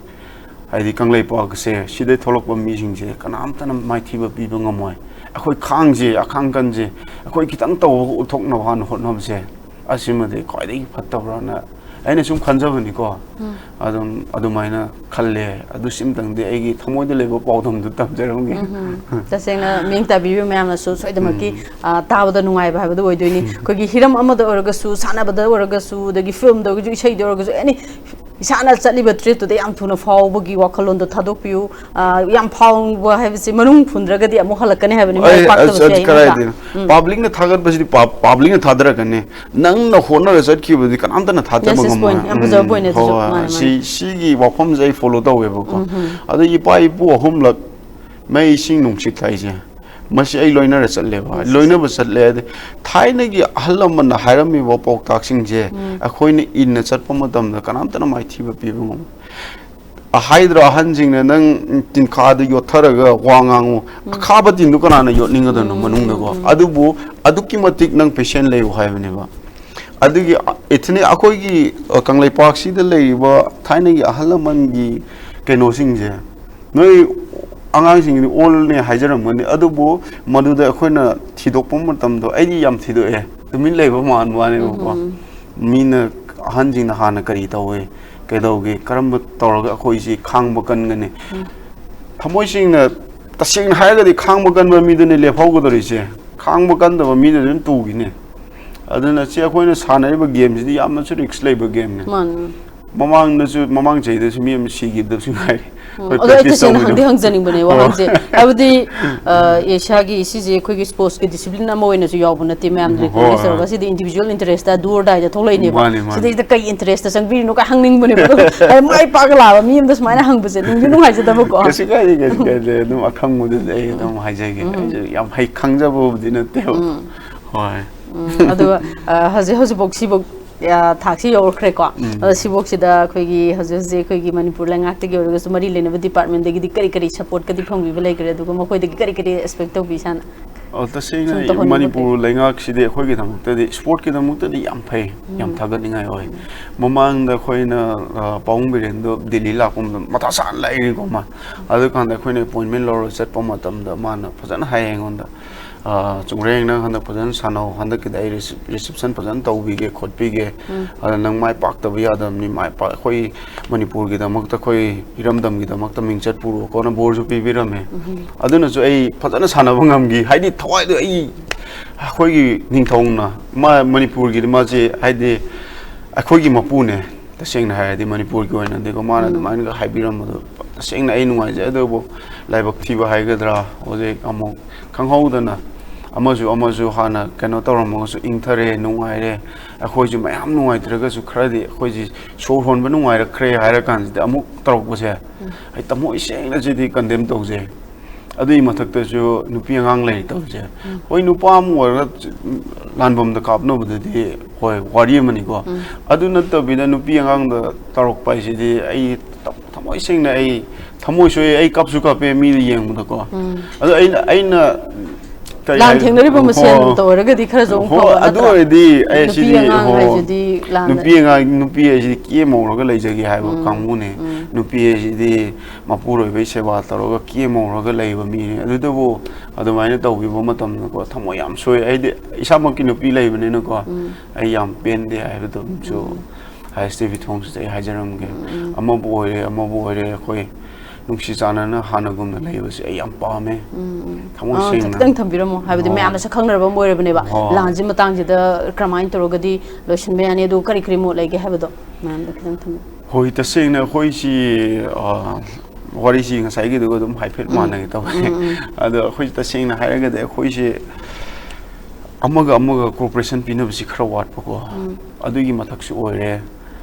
ai di kanglai pa ka se sidai tholok ba mi jing je kanam tan mai thi ba pi ba ngamoi akhoi khang je akhang kan je akhoi kitang to thok na han hot nam se asima de khoi dei phat ta bra na ꯑꯩꯅ ꯁꯨꯝ ꯈꯟꯖꯕꯅꯤꯀꯣ ꯑꯗꯨꯃꯥꯏꯅ ꯈꯜꯂꯦ ꯑꯗꯨ ꯁꯤꯝꯇꯪꯗꯤ ꯑꯩꯒꯤ ꯊꯃꯣꯏꯗ ꯂꯩꯕ ꯄꯥꯎꯗꯝꯗꯨ ꯇꯝꯖꯔꯝꯒꯦ ꯇꯁꯦꯡꯅ ꯃꯤꯡ ꯇꯥꯕꯤꯕ ꯃꯌꯥꯝꯅꯁꯨ ꯁꯣꯏꯗꯅꯃꯛꯀꯤ ꯇꯥꯕꯗ ꯅꯨꯡꯉꯥꯏꯕ ꯍꯥꯏꯕꯗꯨ ꯑꯣꯏꯗꯣꯏꯅꯤ ꯑꯩꯈꯣꯏꯒꯤ ꯍꯤꯔꯝ ꯑꯃꯗ ꯑꯣꯏꯔꯒꯁꯨ ꯁꯥꯟꯅꯕꯗ ꯑꯣꯏꯔꯒꯁꯨ ꯑꯗꯒꯤ ꯐꯤꯜꯝꯗ ꯑꯣꯏꯔꯒꯁꯨ ꯏꯁꯩꯗ ꯑꯣꯏꯔꯒꯁꯨ ꯑꯦꯅꯤ ꯏꯁꯥꯅ ꯆꯠꯂꯤꯕ ꯇ꯭ꯔꯤꯠꯇꯨꯗ ꯌꯥꯝ ꯊꯨꯅ ꯐꯥꯎꯕꯒꯤ ꯋꯥꯈꯜꯂꯣꯟꯗꯣ ꯊꯥꯗꯣꯛꯄꯤꯌꯨ ꯌꯥꯝ ꯐꯥꯎꯕ ꯍꯥꯏꯕꯁꯤ ꯃꯅꯨꯡ ꯐꯨꯟꯗ꯭ꯔꯒꯗꯤ ꯑꯃꯨꯛ ꯍꯜꯂꯛꯀꯅꯤ ꯍꯥꯏꯕꯅꯤ ꯃꯥꯏ ꯄꯥꯛꯇꯕꯁꯨ ꯌꯥꯏ ꯀꯔꯥꯏꯗꯩꯅꯣ ꯄꯥꯕ꯭ꯂꯤꯛꯅ ꯊꯥꯒꯠꯄꯁꯤꯗꯤ ꯄꯥꯕ꯭ꯂꯤꯛꯅ ꯊꯥꯗꯔꯛꯀꯅꯤ ꯅꯪꯅ ꯍꯣꯠꯅꯔ ꯆꯠꯈꯤꯕꯗꯤ ꯀꯅꯥꯝꯇꯅ ꯊꯥꯖꯕ ꯉꯝꯃꯣꯏ ꯌꯥꯝ ꯐꯖꯕ ꯄꯣꯏꯟꯠ ꯑꯗꯨꯁꯨ ꯃꯥꯅꯦ ꯃꯥꯅꯦ ꯁꯤꯒꯤ ꯋꯥꯐꯝꯁꯦ ꯑꯩ ꯐꯣꯂꯣ ꯇꯧꯋꯦꯕꯀꯣ ꯑꯗꯣ ꯏꯄꯥ ꯏꯄꯨ ꯑꯍꯨꯝꯂꯛ ꯃꯩ ꯏꯁꯤꯡ ꯅꯨꯡꯁꯤꯠ ꯍꯥꯏꯁꯦ ꯃꯁꯤ ꯑꯩ ꯂꯣꯏꯅꯔ ꯆꯠꯂꯦꯕ ꯂꯣꯏꯅꯕ ꯆꯠꯂꯦ ꯑꯗꯩ ꯊꯥꯏꯅꯒꯤ ꯑꯍꯜ ꯂꯃꯟꯅ ꯍꯥꯏꯔꯝꯃꯤꯕ ꯄꯥꯎꯇꯥꯛꯁꯤꯡꯁꯦ ꯑꯩꯈꯣꯏꯅ ꯏꯟꯅ ꯆꯠꯄ ꯃꯇꯝꯗ ꯀꯅꯥꯝꯇꯅ ꯃꯥꯏꯊꯤꯕ ꯄꯤꯕ ꯉꯝꯃꯣꯏ ꯍꯥꯏꯗ꯭ꯔꯣ ꯑꯍꯟꯁꯤꯡꯅ ꯅꯪ ꯇꯤꯟꯈꯥꯗ ꯌꯣꯠꯊꯔꯒ ꯋꯥ ꯉꯥꯡꯉꯨ ꯑꯈꯥꯕ ꯇꯤꯟꯗꯨ ꯀꯅꯥꯅ ꯌꯣꯠꯅꯤꯡꯒꯗꯣꯏꯅꯣ ꯃꯅꯨꯡꯗꯀꯣ ꯑꯗꯨꯕꯨ ꯑꯗꯨꯛꯀꯤ ꯃꯇꯤꯛ ꯅꯪ ꯄꯦꯁꯦꯟ ꯂꯩꯌꯨ ꯍꯥꯏꯕꯅꯦꯕ ꯑꯗꯨꯒꯤ ꯏꯊꯅꯤ ꯑꯩꯈꯣꯏꯒꯤ ꯀꯪꯂꯩꯄꯥꯛꯁꯤꯗ ꯂꯩꯔꯤꯕ ꯊꯥꯏꯅꯒꯤ ꯑꯍꯜ ꯂꯃꯟꯒꯤ ꯀꯩꯅꯣꯁꯤꯡꯁꯦ ꯅꯣꯏ ꯑꯉꯥꯡꯁꯤꯡꯒꯤꯗꯤ ꯑꯣꯜꯅꯦ ꯍꯥꯏꯖꯔꯝꯒꯅꯤ ꯑꯗꯨꯕꯨ ꯃꯗꯨꯗ ꯑꯩꯈꯣꯏꯅ ꯊꯤꯗꯣꯛꯄ ꯃꯇꯝꯗꯣ ꯑꯩꯗꯤ ꯌꯥꯝ ꯊꯤꯗꯣꯛꯑꯦ ꯇꯨꯃꯤꯟ ꯂꯩꯕ ꯃꯥꯟꯕ ꯋꯥꯅꯦꯕꯀꯣ ꯃꯤꯅ ꯑꯍꯟꯁꯤꯡꯅ ꯍꯥꯟꯅ ꯀꯔꯤ ꯇꯧꯋꯦ ꯀꯩꯗꯧꯒꯦ ꯀꯔꯝꯕ ꯇꯧꯔꯒ ꯑꯩꯈꯣꯏꯁꯤ ꯈꯥꯡꯕ ꯀꯟꯒꯅꯤ ꯊꯃꯣꯏꯁꯤꯡꯅ ꯇꯁꯦꯡꯅ ꯍꯥꯏꯔꯒꯗꯤ ꯈꯥꯡꯕ ꯀꯟꯕ ꯃꯤꯗꯨꯅꯤ ꯂꯦꯞꯍꯧꯒꯗꯧꯔꯤꯁꯦ ꯈꯥꯡꯕ ꯀꯟꯗꯕ ꯃꯤꯗꯨ ꯑꯗꯨꯝ ꯇꯨꯈꯤꯅꯤ ꯑꯗꯨꯅ ꯁꯤ ꯑꯩꯈꯣꯏꯅ ꯁꯥꯟꯅꯔꯤꯕ ꯒꯦꯝꯁꯤꯗꯤ ꯌꯥꯝꯅꯁꯨ ꯔꯤꯛꯁ ꯂꯩꯕ ꯒꯦꯝꯅꯦ ꯃꯃꯥꯡ ꯆꯍꯤꯗꯁꯨ ꯃꯤ ꯑꯃ ꯁꯤꯈꯤꯕꯗꯁꯨ ꯉꯥꯏꯔꯤ ꯑꯗꯣ ꯑꯩ ꯇꯁꯦꯡꯅ ꯍꯪꯖꯅꯤꯡꯕꯅꯦ ꯋꯥꯍꯪꯁꯦ ꯍꯥꯏꯕꯗꯤ ꯑꯦꯁꯤꯌꯥꯒꯤ ꯁꯤꯁꯦ ꯑꯩꯈꯣꯏꯒꯤ ꯁ꯭ꯄꯣꯔꯠꯁꯀꯤ ꯗꯤꯁꯤꯄ꯭ꯂꯤꯟ ꯑꯃ ꯑꯣꯏꯅꯁꯨ ꯌꯥꯎꯕ ꯅꯠꯇꯦ ꯃꯌꯥꯝ ꯔꯤꯀꯣꯒꯅꯥꯏꯖ ꯇꯧꯔꯒ ꯁꯤꯗꯤ ꯏꯟꯗꯤꯕꯤꯖꯨꯋꯦꯜ ꯏꯟꯇꯔꯦꯁꯇ ꯗꯨ ꯑꯣꯔ ꯗꯥꯏꯗ ꯊꯣꯛꯂꯛꯏꯅꯦꯕ ꯁꯤꯗꯩꯁꯤꯗ ꯀꯩ ꯏꯟꯇꯔꯦꯁꯇ ꯆꯪꯕꯤꯔꯤꯅꯣ ꯀꯥꯏ ꯍꯪꯅꯤꯡꯕꯅꯦꯕ ꯑꯗꯣ ꯃꯥꯏ ꯄꯥꯛꯒ ꯂꯥꯛꯑꯕ ꯃꯤ ꯑꯃꯗ ꯁꯨꯃꯥꯏꯅ ꯍꯪꯕꯁꯦ ꯅꯨꯡꯗꯤ ꯅꯨꯡꯉꯥꯏꯖꯗꯕꯀꯣ ꯀꯩꯁꯨ ꯀꯥꯏꯗꯦ ꯑꯗꯨꯝ ꯑꯈꯪꯕꯗꯨꯗꯤ ꯑꯩ ꯑꯗꯨꯝ ꯍꯥꯏꯖꯒꯦ ꯑꯩꯁꯨ ꯌꯥꯝ ꯈꯪꯖꯕꯕꯨꯗꯤ ꯅꯠꯇꯦꯕ ꯍꯣꯏ ꯑꯗꯨꯒ ꯍꯧꯖꯤꯛꯐꯥꯎ ꯁꯤꯐꯥꯎ ꯊꯥꯛꯁꯤ ꯌꯧꯔꯛꯈ꯭ꯔꯦꯀꯣ ꯑꯗꯣ ꯁꯤꯐꯥꯎꯁꯤꯗ ꯑꯩꯈꯣꯏꯒꯤ ꯍꯧꯖꯤꯛ ꯑꯩꯈꯣꯏꯒꯤ ꯃꯅꯤꯄꯨꯔ ꯂꯩꯉꯥꯛꯇꯒꯤ ꯑꯣꯏꯔꯒꯁꯨ ꯃꯔꯤ ꯂꯩꯅꯕ ꯗꯤꯄꯥꯔꯠꯃꯦꯟꯇꯒꯤꯗꯤ ꯀꯔꯤ ꯁꯞꯄꯣꯔꯠꯀꯗꯤ ꯐꯪꯕꯤꯕ ꯂꯩꯈ꯭ꯔꯦ ꯑꯗꯨꯒ ꯃꯈꯣꯏꯗꯒꯤ ꯀꯔꯤ ꯑꯦꯛꯁꯄꯦꯛ ꯇꯧꯕꯤ ꯏꯁꯥꯅ ꯇꯁꯦꯡꯅ ꯃꯅꯤꯄꯨꯔ ꯂꯩꯉꯥꯛꯁꯤꯗꯤ ꯑꯩꯈꯣꯏꯒꯤꯗꯃꯛꯇꯗꯤ ꯁ꯭ꯄꯣꯔꯠꯀꯤꯗꯃꯛꯇꯗꯤ ꯌꯥꯝ ꯐꯩ ꯌꯥꯝ ꯊꯥꯒꯠꯅꯤꯡꯉꯥꯏ ꯑꯣꯏ ꯃꯃꯥꯡꯗ ꯑꯩꯈꯣꯏꯅ ꯄꯥꯕꯨꯡ ꯕꯤꯔꯦꯟꯗꯣ ꯗꯤꯜꯂꯤ ꯂꯥꯛꯄ ꯃꯇꯝꯗ ꯃꯊꯥ ꯁꯥꯅ ꯂꯩꯔꯤꯀꯣ ꯃꯥ ꯑꯗꯨꯀꯥꯟꯗ ꯑꯩꯈꯣꯏꯅ ꯑꯦꯄꯣꯏꯟꯃꯦꯟ ꯂꯧꯔꯒ ꯆꯠꯄ ꯃꯇꯝꯗ ꯃꯥꯅ ꯐꯖꯅ ꯍꯥꯏꯌꯦ ꯑꯩꯉꯣꯟꯗ ꯆꯨꯡꯔꯦꯡ ꯅꯪ ꯍꯟꯗꯛ ꯐꯖꯅ ꯁꯥꯟꯅꯧ ꯍꯟꯗꯛꯀꯤꯗ ꯑꯩ ꯔꯤꯁꯤꯞꯁꯟ ꯐꯖꯅ ꯇꯧꯕꯤꯒꯦ ꯈꯣꯠꯄꯤꯒꯦ ꯑꯗ ꯅꯪ ꯃꯥꯏ ꯄꯥꯛꯇꯕ ꯌꯥꯗꯕꯅꯤ ꯑꯩꯈꯣꯏ ꯃꯅꯤꯄꯨꯔꯒꯤꯗꯃꯛꯇ ꯑꯩꯈꯣꯏ ꯏꯔꯝꯗꯝꯒꯤꯗꯃꯛꯇ ꯃꯤꯡꯆꯠ ꯄꯨꯔꯛꯑꯣꯅ ꯕꯣꯔꯁꯨ ꯄꯤꯕꯤꯔꯝꯃꯦ ꯑꯗꯨꯅꯁꯨ ꯑꯩ ꯐꯖꯅ ꯁꯥꯟꯅꯕ ꯉꯝꯈꯤ ꯍꯥꯏꯗꯤ ꯊꯋꯥꯏꯗꯣ ꯑꯩꯈꯣꯏꯒꯤ ꯅꯤꯡꯊꯧꯅ ꯃꯅꯤꯄꯨꯔꯒꯤ ꯃꯥꯁꯦ ꯍꯥꯏꯗꯤ ꯑꯩꯈꯣꯏꯒꯤ ꯃꯄꯨꯅꯦ ꯇꯁꯦꯡꯅ ꯍꯥꯏꯔꯗꯤ ꯃꯅꯤꯄꯨꯔꯒꯤ ꯑꯣꯏꯅꯗꯤꯀꯣ ꯃꯥꯅ ꯑꯗꯨꯃꯥꯏꯅꯒ ꯍꯥꯏꯕꯤꯔꯝꯕꯗꯣ ꯇꯁꯦꯡꯅ ꯑꯩ ꯅꯨꯡꯉꯥꯏꯖꯩ ꯑꯗꯨꯕꯨ ꯂꯥꯏꯕꯛ ꯊꯤꯕ ꯍꯥꯏꯒꯗ꯭ꯔꯥ ꯍꯧꯖꯤꯛ ꯑꯃꯨꯛ ꯈꯪꯍꯧꯗꯅ ꯑꯃꯁꯨ ꯍꯥꯟꯅ ꯀꯩꯅꯣ ꯇꯧꯔꯝꯃꯒꯁꯨ ꯏꯪꯊꯔꯦ ꯅꯨꯡꯉꯥꯏꯔꯦ ꯑꯩꯈꯣꯏꯁꯨ ꯃꯌꯥꯝ ꯅꯨꯡꯉꯥꯏꯇ꯭ꯔꯒꯁꯨ ꯈꯔꯗꯤ ꯑꯩꯈꯣꯏꯁꯤ ꯁꯣꯔ ꯍꯣꯟꯕ ꯅꯨꯡꯉꯥꯏꯔꯛꯈ꯭ꯔꯦ ꯍꯥꯏꯔ ꯀꯥꯟꯁꯤꯗ ꯑꯃꯨꯛ ꯇꯧꯔꯛꯄꯁꯦ ꯑꯩ ꯊꯃꯣꯏ ꯁꯦꯡꯅꯁꯤꯗꯤ ꯀꯟꯗꯦꯝ ꯇꯧꯖꯩ ꯑꯗꯨꯒꯤ ꯃꯊꯛꯇꯁꯨ ꯅꯨꯄꯤ ꯑꯉꯥꯡ ꯂꯩꯔꯤ ꯇꯧꯁꯦ ꯍꯣꯏ ꯅꯨꯄꯥ ꯑꯃ ꯑꯣꯏꯔꯒ ꯂꯥꯟꯐꯝꯗ ꯀꯥꯞꯅꯕꯗꯨꯗꯤ ꯍꯣꯏ ꯋꯥꯔꯤ ꯑꯃꯅꯤꯀꯣ ꯑꯗꯨ ꯅꯠꯇꯕꯤꯗ ꯅꯨꯄꯤ ꯑꯉꯥꯡꯗ ꯇꯧꯔꯛꯄ ꯍꯥꯏꯁꯤꯗꯤ ꯑꯩ ꯊꯃꯣꯏ ꯁꯦꯡꯅ ꯑꯩ ꯊꯃꯣꯏ ꯁꯣꯛꯑꯦ ꯑꯩ ꯀꯞꯁꯨ ꯀꯞꯄꯦ ꯃꯤꯗ ꯌꯦꯡꯕꯗꯀꯣ ꯑꯗꯣ ꯑꯩꯅ ꯂꯥꯟ ꯊꯦꯡꯅꯔꯤꯕ ꯃꯁꯦꯟꯇ ꯑꯣꯏꯔꯒꯗꯤ ꯈꯔꯁꯨ ꯑꯃꯨꯛ ꯐꯕ ꯑꯗꯨ ꯅꯠꯇ꯭ꯔꯥ ꯑꯣꯏꯔꯗꯤ ꯑꯩ ꯅꯨꯄꯤ ꯁꯤꯗꯤ ꯑꯉꯥꯡ ꯍꯥꯏꯁꯤꯗꯤ ꯅꯨꯄꯤ ꯍꯥꯏꯁꯤꯗꯤ ꯀꯦꯃꯧꯔꯒ ꯂꯩꯖꯒꯦ ꯍꯥꯏꯕ ꯀꯥꯡꯕꯨꯅꯦ ꯅꯨꯄꯤ ꯍꯥꯏꯁꯤꯗꯤ ꯃꯄꯨꯔꯣꯏꯕꯩ ꯁꯦꯕꯥ ꯇꯧꯔꯒ ꯀꯦꯃꯧꯔꯒ ꯂꯩꯕ ꯃꯤꯅꯦ ꯑꯗꯨꯇꯕꯨ ꯑꯗꯨꯃꯥꯏꯅ ꯇꯧꯈꯤꯕ ꯃꯇꯝꯗꯀꯣ ꯊꯃꯣꯏ ꯌꯥꯝ ꯁꯣꯏ ꯑꯩꯗꯤ ꯏꯁꯥꯃꯛꯀꯤ ꯅꯨꯄꯤ ꯂꯩꯕꯅꯤꯅꯀꯣ ꯑꯩ ꯌꯥꯝ ꯄꯦꯟꯗꯦ ꯍꯥꯏꯕꯗꯨꯁꯨ ꯍꯥꯏꯁ ꯇꯤꯚꯤ ꯊꯣꯡꯁꯤꯗ ꯑꯩ ꯍꯥꯏꯖꯔꯝꯒꯦ ꯑꯃꯕꯨ ꯑꯣꯏꯔꯦ ꯑꯩꯈꯣꯏ ꯅꯨꯡꯁꯤ ꯆꯥꯟꯅꯅ ꯍꯥꯟꯅꯒꯨꯝꯅ ꯂꯩꯕꯁꯦ ꯑꯩ ꯌꯥꯝ ꯄꯥꯝꯃꯦ ꯊꯃꯣꯏ ꯁꯦꯡꯅ ꯈꯤꯇꯪ ꯊꯝꯕꯤꯔꯝꯃꯣ ꯍꯥꯏꯕꯗꯤ ꯃꯌꯥꯝꯅꯁꯨ ꯈꯪꯅꯔꯕ ꯑꯃ ꯑꯣꯏꯔꯕꯅꯦꯕ ꯂꯥꯟꯁꯤ ꯃꯇꯥꯡꯁꯤꯗ ꯀꯔꯝꯍꯥꯏꯅ ꯇꯧꯔꯒꯗꯤ ꯂꯣꯏꯁꯤꯟꯕ ꯌꯥꯅꯤ ꯑꯗꯨ ꯀꯔꯤ ꯃꯣꯠ ꯂꯩꯒꯦ ꯍꯥꯏꯕꯗꯣ ꯃꯌꯥꯝꯗ ꯈꯤꯇꯪ ꯊꯝꯕꯤꯌꯨ ꯍꯣꯏ ꯇꯁꯦꯡꯅ ꯑꯩꯈꯣꯏꯁꯤ ꯋꯥꯔꯤꯁꯤ ꯉꯁꯥꯏꯒꯤꯗꯨꯒ ꯑꯗꯨꯝ ꯍꯥꯏꯐꯦꯠ ꯃꯥꯟꯅꯒꯦ ꯇꯧꯋꯦ ꯑꯗꯣ ꯑꯩꯈꯣꯏ ꯇꯁꯦꯡꯅ ꯍꯥꯏꯔꯒꯗꯤ ꯑꯩꯈꯣꯏꯁꯦ ꯑꯃꯒ ꯀꯣꯑꯣꯄꯔꯦꯁꯟ ꯄꯤꯅꯕꯁꯤ ꯈꯔ ꯋꯥꯠꯄꯀꯣ ꯑꯗꯨꯒꯤ ꯃꯊꯛꯁꯨ ꯑꯣꯏꯔꯦ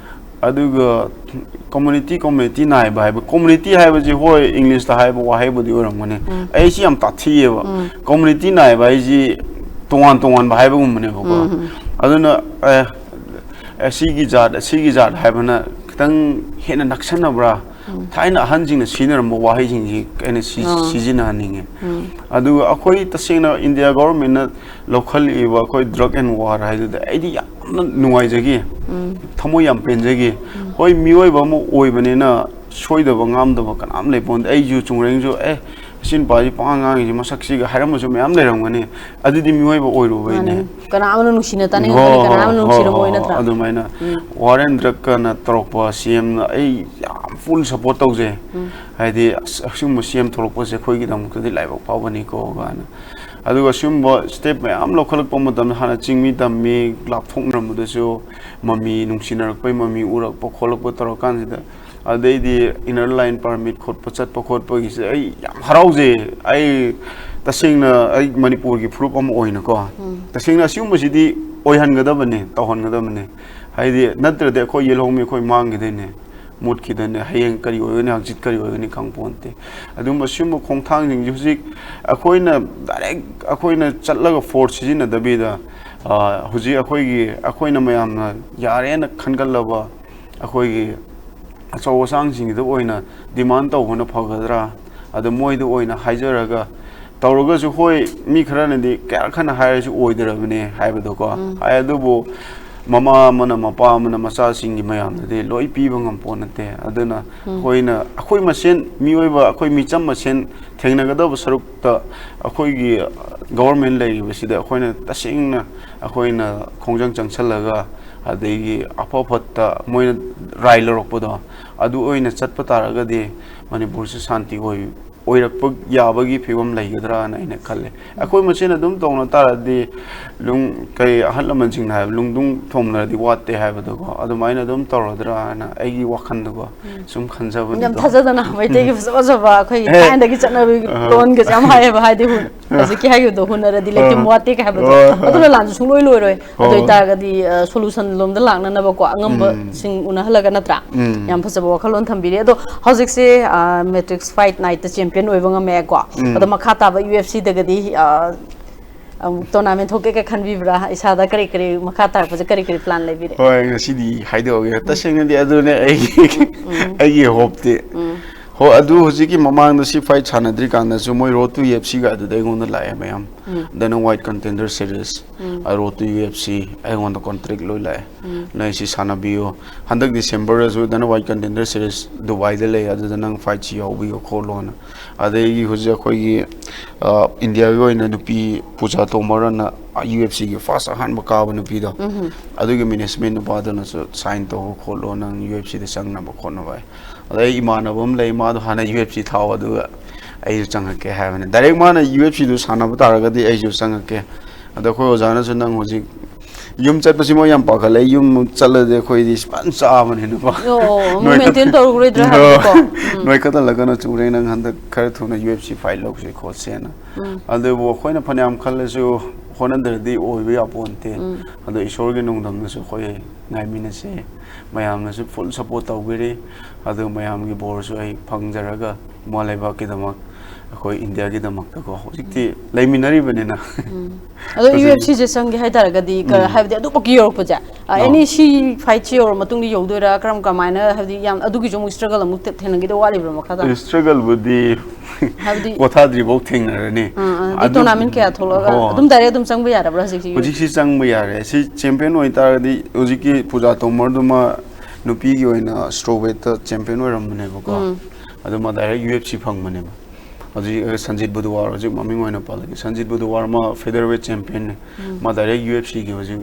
ꯑꯗꯨꯒ ꯀꯝꯃꯨꯅꯤꯇꯤ ꯅꯥꯏꯕ ꯍꯥꯏꯕ ꯀꯝꯃꯨꯅꯤꯇꯤ ꯍꯥꯏꯕꯁꯤ ꯍꯣꯏ ꯏꯪꯂꯤꯁꯇ ꯍꯥꯏꯕ ꯋꯥꯍꯩꯕꯨꯗꯤ ꯑꯣꯏꯔꯝꯒꯅꯤ ꯑꯩꯁꯤ ꯌꯥꯝ ꯇꯥꯊꯤꯌꯦꯕ ꯀꯝꯃꯨꯅꯤꯇꯤ ꯅꯥꯏꯕ ꯍꯥꯏꯁꯤ ꯇꯣꯉꯥꯟꯕ ꯍꯥꯏꯕꯒꯨꯝꯕꯅꯦꯕꯀꯣ ꯑꯗꯨꯅ ꯑꯁꯤꯒꯤ ꯖꯥꯠ ꯍꯥꯏꯕꯅ ꯈꯤꯇꯪ ꯍꯦꯟꯅ ꯅꯛꯁꯟꯅꯕ꯭ꯔꯥ ꯊꯥꯏꯅ ꯑꯍꯟꯁꯤꯡꯅ ꯁꯤꯖꯤꯟꯅꯔꯝꯕ ꯋꯥꯍꯩꯁꯤꯡꯁꯤ ꯑꯩꯅ ꯁꯤꯖꯤꯟꯅꯍꯟꯅꯤꯡꯉꯦ ꯑꯗꯨꯒ ꯑꯩꯈꯣꯏ ꯇꯁꯦꯡꯅ ꯏꯟꯗꯤꯌꯥ ꯒꯣꯚꯔꯟꯃꯦꯟꯠꯅ ꯂꯧꯈꯠꯂꯛꯏꯕ ꯑꯩꯈꯣꯏ ꯗ꯭ꯔꯒ ꯑꯦꯟ ꯋꯥꯔ ꯍꯥꯏꯗꯨꯗ ꯑꯩꯗꯤ ꯌꯥꯝꯅ ꯅꯨꯡꯉꯥꯏꯖꯈꯤ ꯊꯃꯣꯏ ꯌꯥꯝ ꯄꯦꯟꯖꯈꯤ ꯍꯣꯏ ꯃꯤꯑꯣꯏꯕ ꯑꯃ ꯑꯣꯏꯕꯅꯤꯅ ꯁꯣꯏꯗꯕ ꯉꯥꯝꯗꯕ ꯀꯅꯥꯝ ꯂꯩꯄꯣꯟꯗꯦ ꯑꯩꯁꯨ ꯆꯨꯡꯔꯦꯡꯁꯨ sin pai pangang ji masaksi ga haram su mayam leramgani adudi mioi ba oiru baine kana amanu nungsina tani kana amanu nungsira moina tra adu maina Warren Drakana tropa CM na ai yam full support tawje haidi asum CM tropa se khoi gi dam kudi laiba pawani ko gana aduga sumba step mayam lokhalak pa madam hana chingmi dammi lap thongram mudasu mami nungsinar pai mami urak pa kholak pa tarakan sida adai inner line permit khot pa chat pa khot pa gi se ai yam harauje ai tasingna ai Manipur gi proof am oina ko tasingna sumba sidi oihan gadabane tawhan gadabane haidi natrade khoi yelong me khoi mang gi dene mut ki dene hayeng kari oyone hakjit kari oyone kangponte adum basum khongthang jing jusik akoina direct akoina chatlaga force sijina dabida huji akoina mayamna yarena khangalaba akoi achaw sang sing da oina demand tawbona phagadra adu moi du oina haijaraga tawraga su hoi mi kharana di kya khana haira su oidarabne haibado ko ayadubo mama mana mapa mana masa singi mayam de loi piba ngam ponate aduna hoina akoi masen mioiba akoi micham masen thengna gada saruk ta akoi gi government lai besida hoina tasingna akoina khongjang changchalaga adegi apaphatta moina railorok podo adu oina chatpa taraga de Manipur se shanti hoi oirakpa yabagi phibam laigadra na ina khalle akoi machen adum tongna taradi lung kai ahal manjing na lungdung thomna di watte haibado ko adumaina adum torodra na aigi wakhan do sum khanjabani yam thajadana maitegi fazaba khoi kainda gi chana lon ge jam haye ba haide hun aziki hayu do hunara di letim watte ka haibado adula lan sung loi loi roi adoi ta ga di solution lom da langna na ba ko angamba sing una halaga natra yam fazaba wakhalon thambiri ado hojik se matrix fight night the champion oibanga me ko ado makhata ba UFC dagadi tournament hoke ka khanbi bra isa da kare kare makhata pa kare kare plan le bire hoi ngasi di haido ge taseng di adune ai hope te ho adu hojiki mamang da si fight chanadri kan da moi road to UFC ga adu dai gon la mayam then a white contender series I road to UFC I want the contract loi la na si sanabio handak December as then a white contender series Dubai de le adu nang fight chi obi ko kholona adai gi hoja khoi gi India go ina nupi puja tomara na UFC gi fast han ba ka ba nupi do adu gi management ba da na sign to kholona UFC de sang na ba khona bai adai imanabam lei ma do hana UFC thaw adu ai changake havene direct mana UFC du sana ba taraga di ai ju changake ada khoi ojana su nang hoji yum chat pasi mo yam pa khale yum chala de khoi di span cha man hinu ba yo maintain to gure dra ha ko noi kata lagana chungreng nang handa khar thuna UFC fight lok se khot se na ade bo khoina phanyam khale su honandar di oi be aponte ade isor ge nong dam su khoi ngai mina se mayam na su full support tawbiri ade mayam gi bor su ai phangjaraga malai ba ke damak khoi India gi damak ta ko hojikti laiminari banena ado UFC je sang ge haidar ga di ka habdi adu paki yor puja any shi fight chi or matung di yodora kram kamaina habdi yam adu gi jom struggle amuk thena gi do wali bra makha struggle budi habdi kotha dri bok thing na ne adu tournament ke atholaga adum dare adum sang ba yara bra hojik si sang ba yare si champion oi tar di hojiki puja tomar duma nupi gi oina strawweight champion oi ram ne ko adu ma direct UFC phang mane ba Aji Sanjit Budwar aji maming oina palagi Sanjit Budwar ma featherweight champion ma direct UFC gi aji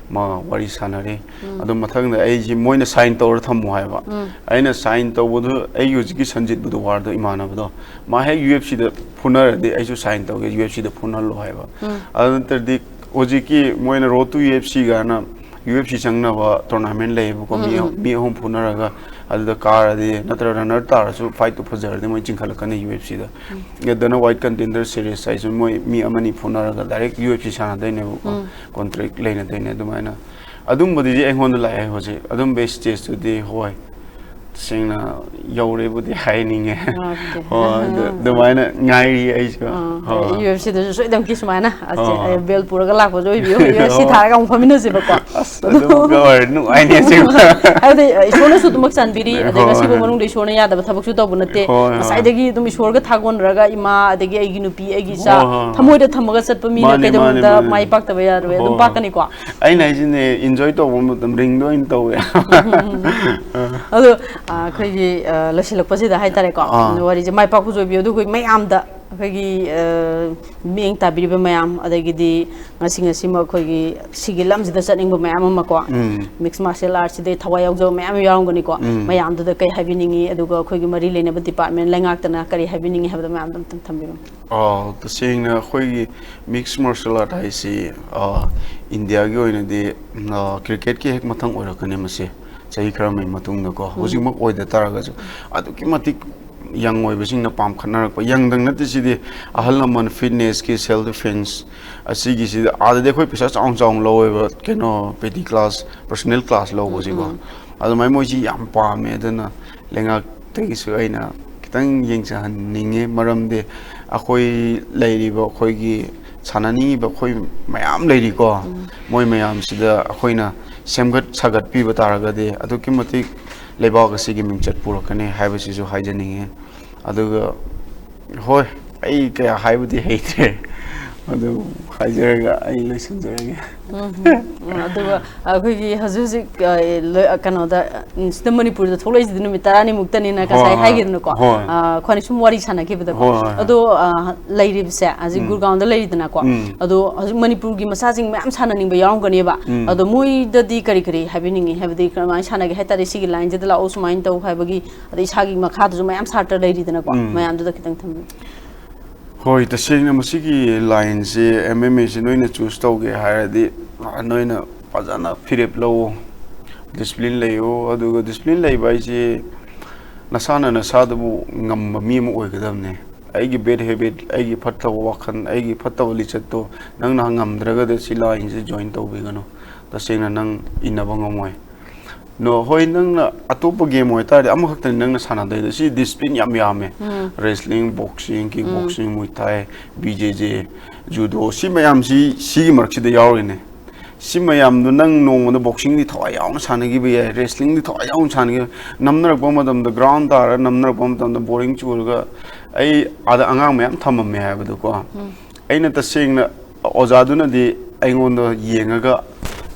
ma wari sanare adu mathang da ai ji moina sign tawr thamu haiba aina sign tawbu ai yuji gi Sanjit Budwar da imana bado ma he UFC da punar de ai ju sign tawge UFC da punar lo haiba adu tar di oji ki moina road to UFC ga na UFC changna ba tournament le ko mi hom punaraga adu car adi natra runner tar so fight to fajar de moi chingkhala kan UFC da gedana white contender series size moi mi amani punaraga direct UFC sana dai ne ko contract leina dai ne dumaina adum bodi engon la ai hoje adum best stage to de hoi singna yaure bodi haining ho dumaina ngai ai so UFC da so idam kismana ase bel puraga la ko joi bio UFC thara ga famina se ba ko adum ga nu ai ne se ade isona su tumak san biri ade ga sibo manung de isona ya da thabak su to bunate sai dagi dum isor ga thagon raga ima ade gi agi nupi agi sa thamoi da thamaga sat pa mi na ke dum da mai pak ta ba ya ro dum pakani ko ai nai jine enjoy to bom dum ring do in to ya ado khoi gi lasilak pasi da hai tare ko wari je mai pak ku jo bio du khoi mai am da ꯑꯩꯈꯣꯏꯒꯤ ꯃꯤꯠꯌꯦꯡ ꯇꯥꯕꯤꯔꯤꯕ ꯃꯌꯥꯝ ꯑꯗꯒꯤꯗꯤ ꯉꯁꯤꯃꯛ ꯑꯩꯈꯣꯏꯒꯤ ꯁꯤꯒꯤ ꯂꯝꯁꯤꯗ ꯆꯠꯅꯤꯡꯕ ꯃꯌꯥꯝ ꯑꯃꯀꯣ ꯃꯤꯛꯁ ꯃꯥꯔꯁꯤꯌꯦꯜ ꯑꯥꯔꯠꯁꯤꯗ ꯊꯋꯥꯏ ꯌꯥꯎꯖꯕ ꯃꯌꯥꯝ ꯌꯥꯎꯔꯝꯒꯅꯤꯀꯣ ꯃꯌꯥꯝꯗꯨꯗ ꯀꯩ ꯍꯥꯏꯕꯤꯅꯤꯡꯉꯤ ꯑꯗꯨꯒ ꯑꯩꯈꯣꯏꯒꯤ ꯃꯔꯤ ꯂꯩꯅꯕ ꯗꯤꯄꯥꯔꯠꯃꯦꯟ ꯂꯩꯉꯥꯛꯇꯅ ꯀꯔꯤ ꯍꯥꯏꯕꯤꯅꯤꯡꯉꯤ ꯍꯥꯏꯕꯗꯣ ꯃꯌꯥꯝꯗ ꯑꯝꯇꯪ ꯊꯝꯕꯤꯔꯝꯃꯨ तसेंगना अखोई mix martial art HiAce India की ओइनदी क्रिकेट की हेक मथंग ओइरकने मसे सही खरमै मतुंगको होजिमक ओइदा तारगजु अदुकी मतिक यंग ओइबसिंगना पाम खनरक यंगदंग नतिसिदि अहल नमन फिटनेस की सेल्फ डिफेंस असिगी सिदि आदे खोइ पैसा चाउंग चाउंग लौएबा केनो पेटी क्लास पर्सनल क्लास लौबसिगो अदुमाय मोइजी याम पामे अदना लेंगाक तगिसु आइना खितंग येंगचाहनिंगे मरमदे अखोई लैरिबा अखोइगी सानानिबा अखोइ मयाम लैरिको मोइ मयाम सिदा अखोइना सेमगत सागत पिबा तारगदे अदुकी मतिक लेबाग असिगी मिंचत पुरकने हाइबसिजु हाइजनिंगे अदुगा होय अई कया हाइबदि हेइत्रे अदु हाइजरगा अई लैसनजरगे अदुगा अखोइगी हजुजि कनोदा सिदा मणिपुर दा थोलैजि नुमित तारानि मुक्तनिना कसाइ हाइगिरनुको खनि सुम वारि सानाखिबदको अदो लैरिबसे अजि गुरगांव दा लैरिदनाको अदो हजु मणिपुरगी मसाजिंग मयाम सानानिंबा यावंगनिबा अदो मोइददि करि करि हाइबिनिंगि हाइबदि क्रमाय सानागे हाइतारि सिगी लाइन जदा लाओ सुमाइन तौ हाइबगी अदि सागी मखादजु मयाम सार्टर लैरिदनाको मयामदुदा खितंग थम्बि होय तसेंगना मसिगी लाइन से एमएमए से नोइना चूज तौगे हायरदि नोइना फजाना फिरेप लो डिसिप्लिन लैयो अदुगा डिसिप्लिन लैबाइसे नसाना नसादबु ngamba mi mu oigadamne aigi bad habit aigi fattawa wakhan aigi fattawa lichatto nang na ngamdraga de sila inje join tawbigano tasengna nang inaba ngamoi no hoi nang na atopa game oi tari ama khakta nang na sana dai si discipline yam yame wrestling boxing kickboxing muay thai bjj judo si mayam si gi mark si da yawrine si mayam du nang nong da boxing di thawai yaw sana gi be wrestling di thawai yaw sana gi namnar ba madam da ground tar namnar ba madam da boring churga ai ada angang mayam thamam me habadu ko aina tasengna ozaduna di aingonda yengaga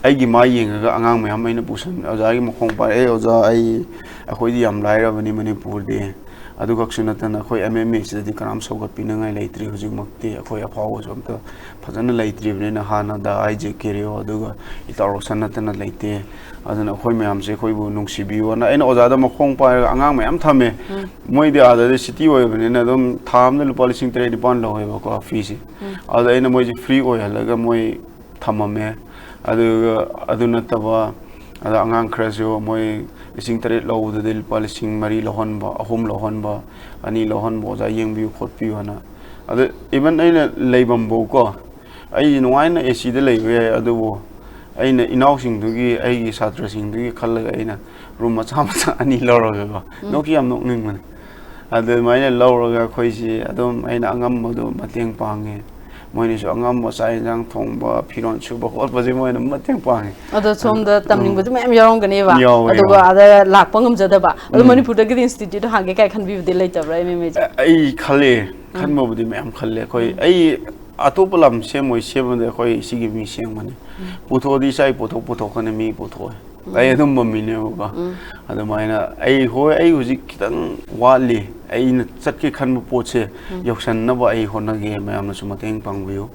aigi ma yengaga angang mayam aina pusan ozagi mokhong pa oza ai akhoi yam lairabani manipur de adu kaksunatana akhoi MMA sidi karam sogat pinangai leitri hujik makti akhoi apaw somta phajana leitri bne hana da IJ kereo aduga itaro sanatana leite aduna akhoi mayam se akhoi bu nungsibi wana aina ozada mokhong pa angang mayam thame moi de ada de city oi bne na dum thamna lupa lising 3 dipan lo heba ko fee si ada aina moi free oi halaga moi thamame aduna taba ada angang krasyo moi ising tarit lo de dil palising mari lohon ba ahum lohon ba ani lohon bo ja yeng bi khot pi wana adu even aina leibam bo ko ai nuaina AC de leibe adu bo aina inaw sing dugi ai satra sing dugi khallaga aina room macha macha ani loroga ko noki am nok ning man adu maina loroga khoisi adum aina angam modu mateng pange moini so angam mo sai jang thongba phiron chuba khot baje moina mateng pange ado somda tamning bu mayam yarongani ba aduga ada lakpa ngamjada ba adu manipur da gi institute hange kai khan bi de leitabra MMA ai khale khanmo budi mayam khalle koi ai atopalam semoi semde koi sigi mi semani putho di sai putho khane mi putho ai adum mamine ba adu maina ai hoi ai huji kitang wali ai na chatki khanmu poche yoksan na ba ai hona ge mayam na sumateng pangbiu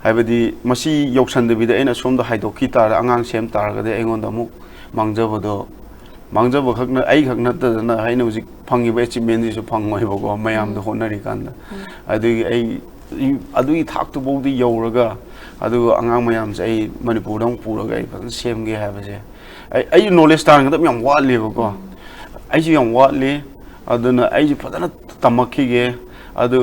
haibadi masi yoksan de bida aina somda haidoki tar angang sem tar ga de engon da mu mangjaba khakna ai khakna ta na haina huji phangi ba achievement ji su phangoi ba go mayam da honari kan da adu ai adui thak tu bodi yoraga adu angang mayam sai manipur dang puraga ai phan sem ge ha ba je ai knowledge tar ga da yam wali ba ko ai ji yam wali aduna ai ji phadana tamakhi ge adu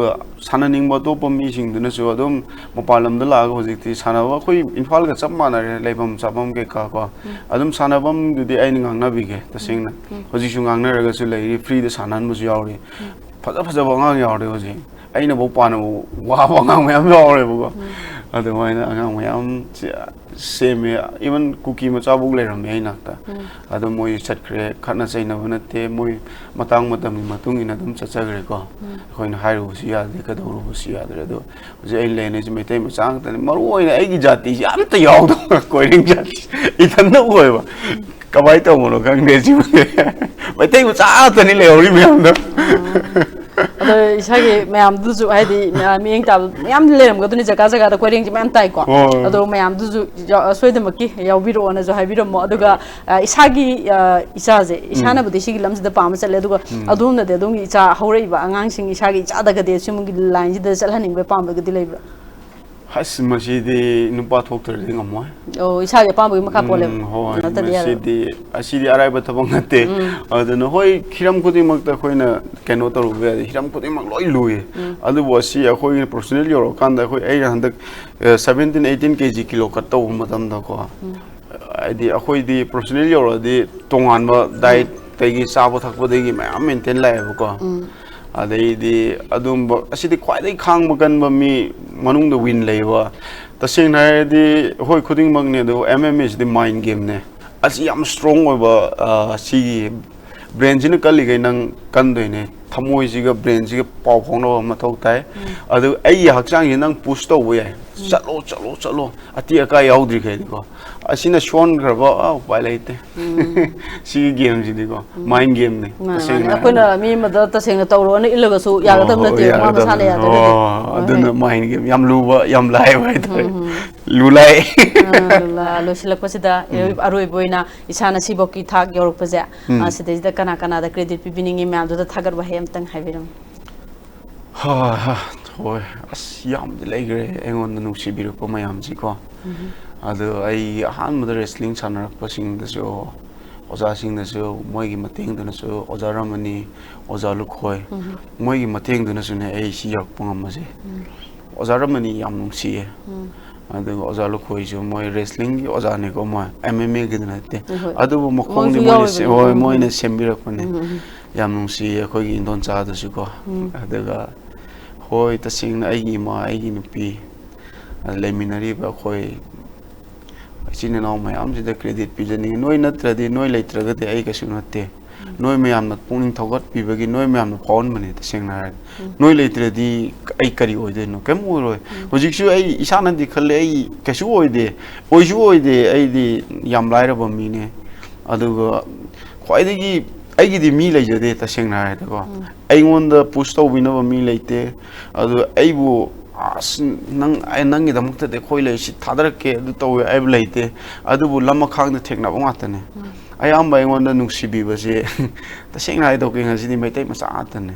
sananing ba to pami sing duna so adum mopalam da la ga hojikti sanawa khoi infal ga chamma na leibam sabam ge ka ko adum sanabam du de ai ngang na bi ge ta singna hoji su ngang na ra ga su lai free da sanan mu su yauri phada ba ngang yauri hoji ai na bo pa na wa ba ngang mayam yauri bo adu mai na ngang mayam same even cookie ma chabuk le ram ai nakta adu moi chatkre khana chaina banate moi matang matam matung ina dum chachagre ko khoina hairu si ya de ka doru si ya de do je ai le ne je metai ma chang ta maru oina ai gi jati ji am ta yaw do koiring jati itan na oi ba kabai ta mo no kang de ji metai ma cha ta ni le ori me am da ꯑꯗꯣ ꯏꯁꯥꯒꯤ ꯃꯌꯥꯝꯗꯨꯁꯨ ꯍꯥꯏꯗꯤ ꯃꯤꯠꯌꯦꯡ ꯇꯥꯕ ꯃꯌꯥꯝ ꯂꯩꯔꯝꯒꯗꯣꯏꯅꯤ ꯖꯒꯥ ꯖꯒꯥꯗ ꯀꯣꯏꯔꯦꯡꯁꯦ ꯃꯌꯥꯝ ꯇꯥꯏꯀꯣ ꯑꯗꯣ ꯃꯌꯥꯝꯗꯨꯁꯨ ꯁꯣꯏꯗꯅꯃꯛꯀꯤ ꯌꯥꯎꯕꯤꯔꯛꯑꯣꯅꯁꯨ ꯍꯥꯏꯕꯤꯔꯝꯃꯣ ꯑꯗꯨꯒ ꯏꯁꯥꯒꯤ ꯏꯆꯥꯁꯦ ꯏꯁꯥꯅꯕꯨꯗꯤ ꯁꯤꯒꯤ ꯂꯝꯁꯤꯗ ꯄꯥꯝꯕ ꯆꯠꯂꯦ ꯑꯗꯨꯒ ꯑꯗꯣꯝꯅꯗꯤ ꯑꯗꯣꯝꯒꯤ ꯏꯆꯥ ꯍꯧꯔꯛꯏꯕ ꯑꯉꯥꯡꯁꯤꯡ ꯏꯁꯥꯒꯤ ꯏꯆꯥꯗꯒꯗꯤ ꯁꯤꯒꯤ ꯂꯥꯏꯟꯁꯤꯗ ꯆꯠꯍꯟꯅꯤꯡꯕ ꯄꯥꯝꯕꯒꯗꯤ ꯂꯩꯕ꯭ꯔꯥ ꯑꯁ ꯃꯁꯤꯗꯤ ꯅꯨꯄꯥ ꯊꯣꯛꯇ꯭ꯔꯗꯤ ꯉꯝꯃꯣꯏ ꯑꯣ ꯏꯁꯥꯒꯤ ꯑꯄꯥꯝꯕꯒꯤ ꯃꯈꯥ ꯄꯣꯜꯂꯦꯕ ꯍꯣꯏ ꯅꯠꯇꯗꯤ ꯌꯥꯔꯣꯏ ꯑꯁꯤꯗꯤ ꯑꯔꯥꯏꯕ ꯊꯕꯛ ꯅꯠꯇꯦ ꯑꯗꯨꯅ ꯍꯣꯏ ꯍꯤꯔꯝ ꯈꯨꯗꯤꯡꯃꯛꯇ ꯑꯩꯈꯣꯏꯅ ꯀꯩꯅꯣ ꯇꯧꯔꯨꯕ ꯌꯥꯏ ꯍꯤꯔꯝ ꯈꯨꯗꯤꯡꯃꯛ ꯂꯣꯏ ꯂꯨꯏ ꯑꯗꯨꯕꯨ ꯑꯁꯤ ꯑꯩꯈꯣꯏꯒꯤ ꯄ꯭ꯔꯣꯐꯦꯁꯅꯦꯜ ꯌꯧꯔꯀꯥꯟꯗ ꯑꯩꯅ ꯍꯟꯗꯛ 17-18 kg ꯀꯤꯂꯣ ꯀꯠ ꯇꯧꯕ ꯃꯇꯝꯗꯀꯣ ꯍꯥꯏꯗꯤ ꯑꯩꯈꯣꯏꯗꯤ ꯄ꯭ꯔꯣꯐꯦꯁꯅꯦꯜ ꯌꯧꯔꯛꯑꯗꯤ ꯇꯣꯉꯥꯟꯕ ꯗꯥꯏꯠꯇꯒꯤ ꯆꯥꯕ ꯊꯛꯄꯗꯒꯤ ꯃꯌꯥꯝ ꯃꯦꯟꯇꯦꯟ ꯂꯥꯛꯑꯦꯕꯀꯣ ꯑꯗꯩꯗꯤ ꯑꯗꯨꯝꯕ ꯑꯁꯤꯗꯤ ꯈ꯭ꯋꯥꯏꯗꯒꯤ ꯈꯥꯡꯕ ꯀꯟꯕ ꯃꯤ ꯃꯅꯨꯡꯗ ꯋꯤꯟ ꯂꯩꯕ तसेंना है होय खुदिंग मगने दो MMA is the mind game ने असी याम स्ट्रांग ओबा सी ब्रेन जिन कली गई नंग कंदोइने थमोय जिगा ब्रेन जिगा पाव फोनो मथौ ताय अदु आई हकचांग हि नंग पुश तौ वे चलो चलो चलो अति अका याउद्रि खेदिको असिना शोन ग्रबा उपाय लेते सी गेम जिदिको माइंड गेम ने तसेंना अखोना मी मद तसेंना तौरो ने इलगसु यागदम नते मा मसाने यादो अदुना माइंड गेम याम लुबा याम लाय वाय लुलाय लोसिलकपसिदा अरोइबोइना इसाना सिबोकी थाक योरकपजे सिदैदा कना कना दा क्रेडिट पिबिनिंगी म्यामदो थागर बहे अमतंग हाइबिरम होय अस याम लेग्रे एंगोन नुसिबिरप मयाम जिको अदो आई अहानमद रेसलिंग सानरपसिंगदसो ओजासिंगदसो मोइगी मतेंगदनसो ओजारमनी ओजालुखोय मोइगी मतेंगदनसुने आई सि yakpangamaje ओजारमनी याम नुसिए अदो ओजालुखोयसो मोइ रेसलिंग की ओजाने को मोइ MMA गिदनते अदो मखोंनि मोइ होय मोइने सेमबिरकने याम नुसिए अखोगी इंदोन चादसुको अदगा होय तसिंगना आइगी मा आइगी नुपी लेमिनरीबा खोय चिने नाउ मयाम जिदा क्रेडिट पिजनी नोय नत्रदि नोय लेत्रगदि आइ कसु नते नोय मयाम न पुनिंग थगत पिबगी नोय मयाम न फाउन मने तसिंगना नोय लेत्रदि आइ करी ओइदेनो केम ओइरोय होजिकसु आइ इसानदि खले आइ कसु ओइदे ओइसु ओइदे आइदि याम लाइरबा मीने अदुगा ख्वाइदगी आइगिदि मी लेजदे तसिंगना हायदको आइगोंदा पुश तौबिनबा मी लेते अदु आइबु अस नंगी दमकते दे खोइ लेसि थादरके अदु तौवे आइब लेते अदुबु लम्मा खांगदे थेकनाबा गातने आयाम आइगोंदा नुसिबिबसे तसिंगना हायदोके ngasi मैतै मचा आतने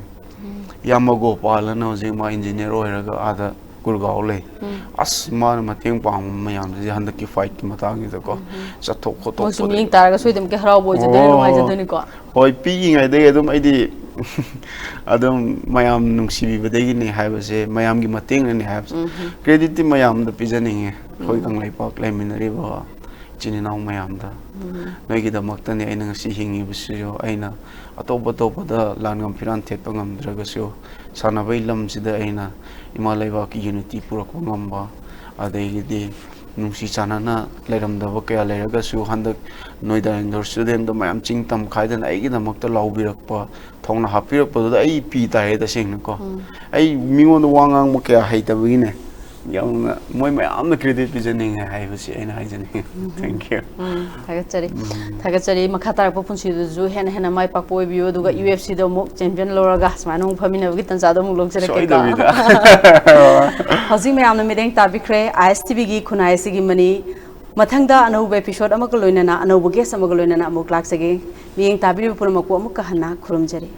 यामा गोपालन हौजिक मा इंजीनियर ओइरगा आदा गुरगाव ले अस मान मतेंग पाम मयाम जे हंदक की फाइट की मतंग दको चथो खोतो मोसु मिंग तारगा सोइदम के हराव बोइ जदे नुवाइ जदनी को होय पीगिङाइ दे अदुम आइदि अदुम मयाम नुसिबिबदेगी ने हाइबसे मयाम की मतेंग ने हाइबस क्रेडिट मयाम द पिजनिङे खोइ गंगलै पाक लेमिनरी बा चिनिनाउ मयाम दा नोइगी दमक्तने आइना ngasi हिङि बसियो आइना अतोप अतोपदा लानगम फिरान थेपा ngमद्रगसो सानाबै लमसिदा आइना इमालैबा की यूनिटी पुरक ngamba अदैगिदि नुसी चानाना लेरमदबा कया लेरगसु हंदक नोइदा इंडोर स्टूडेंट द मयाम चिंगतम खाइदन आइगी दमक्ता लाउबिरकपा थौना हापिरकपदा आइ पी तारे तसेंगनको आइ मिङोन वांगांग म कया हाइतबगिने याउना मोइ मयाम क्रेडिट पिजनिङ हाइबसि आइना हाइजनि थैंक यू थागचरी मखा तारप पुनसिदुजु हेन हेन माइ पाकपो ओइबियो दुगा UFC दो मु चैंपियन लोरगा स्मानो फमिनबगी तंजादो मु लोगजरके का हजि मयाम मिरेंग ताबिख्रे ISTV गी खुनाइसिगी मनी मथंगदा अनौब एपिसोड अमक लोइनना अनौब गेस अमक लोइनना अमुक लाक्सगे मियेंग ताबिरु पुरमको अमुक हन्ना खुरुमजरी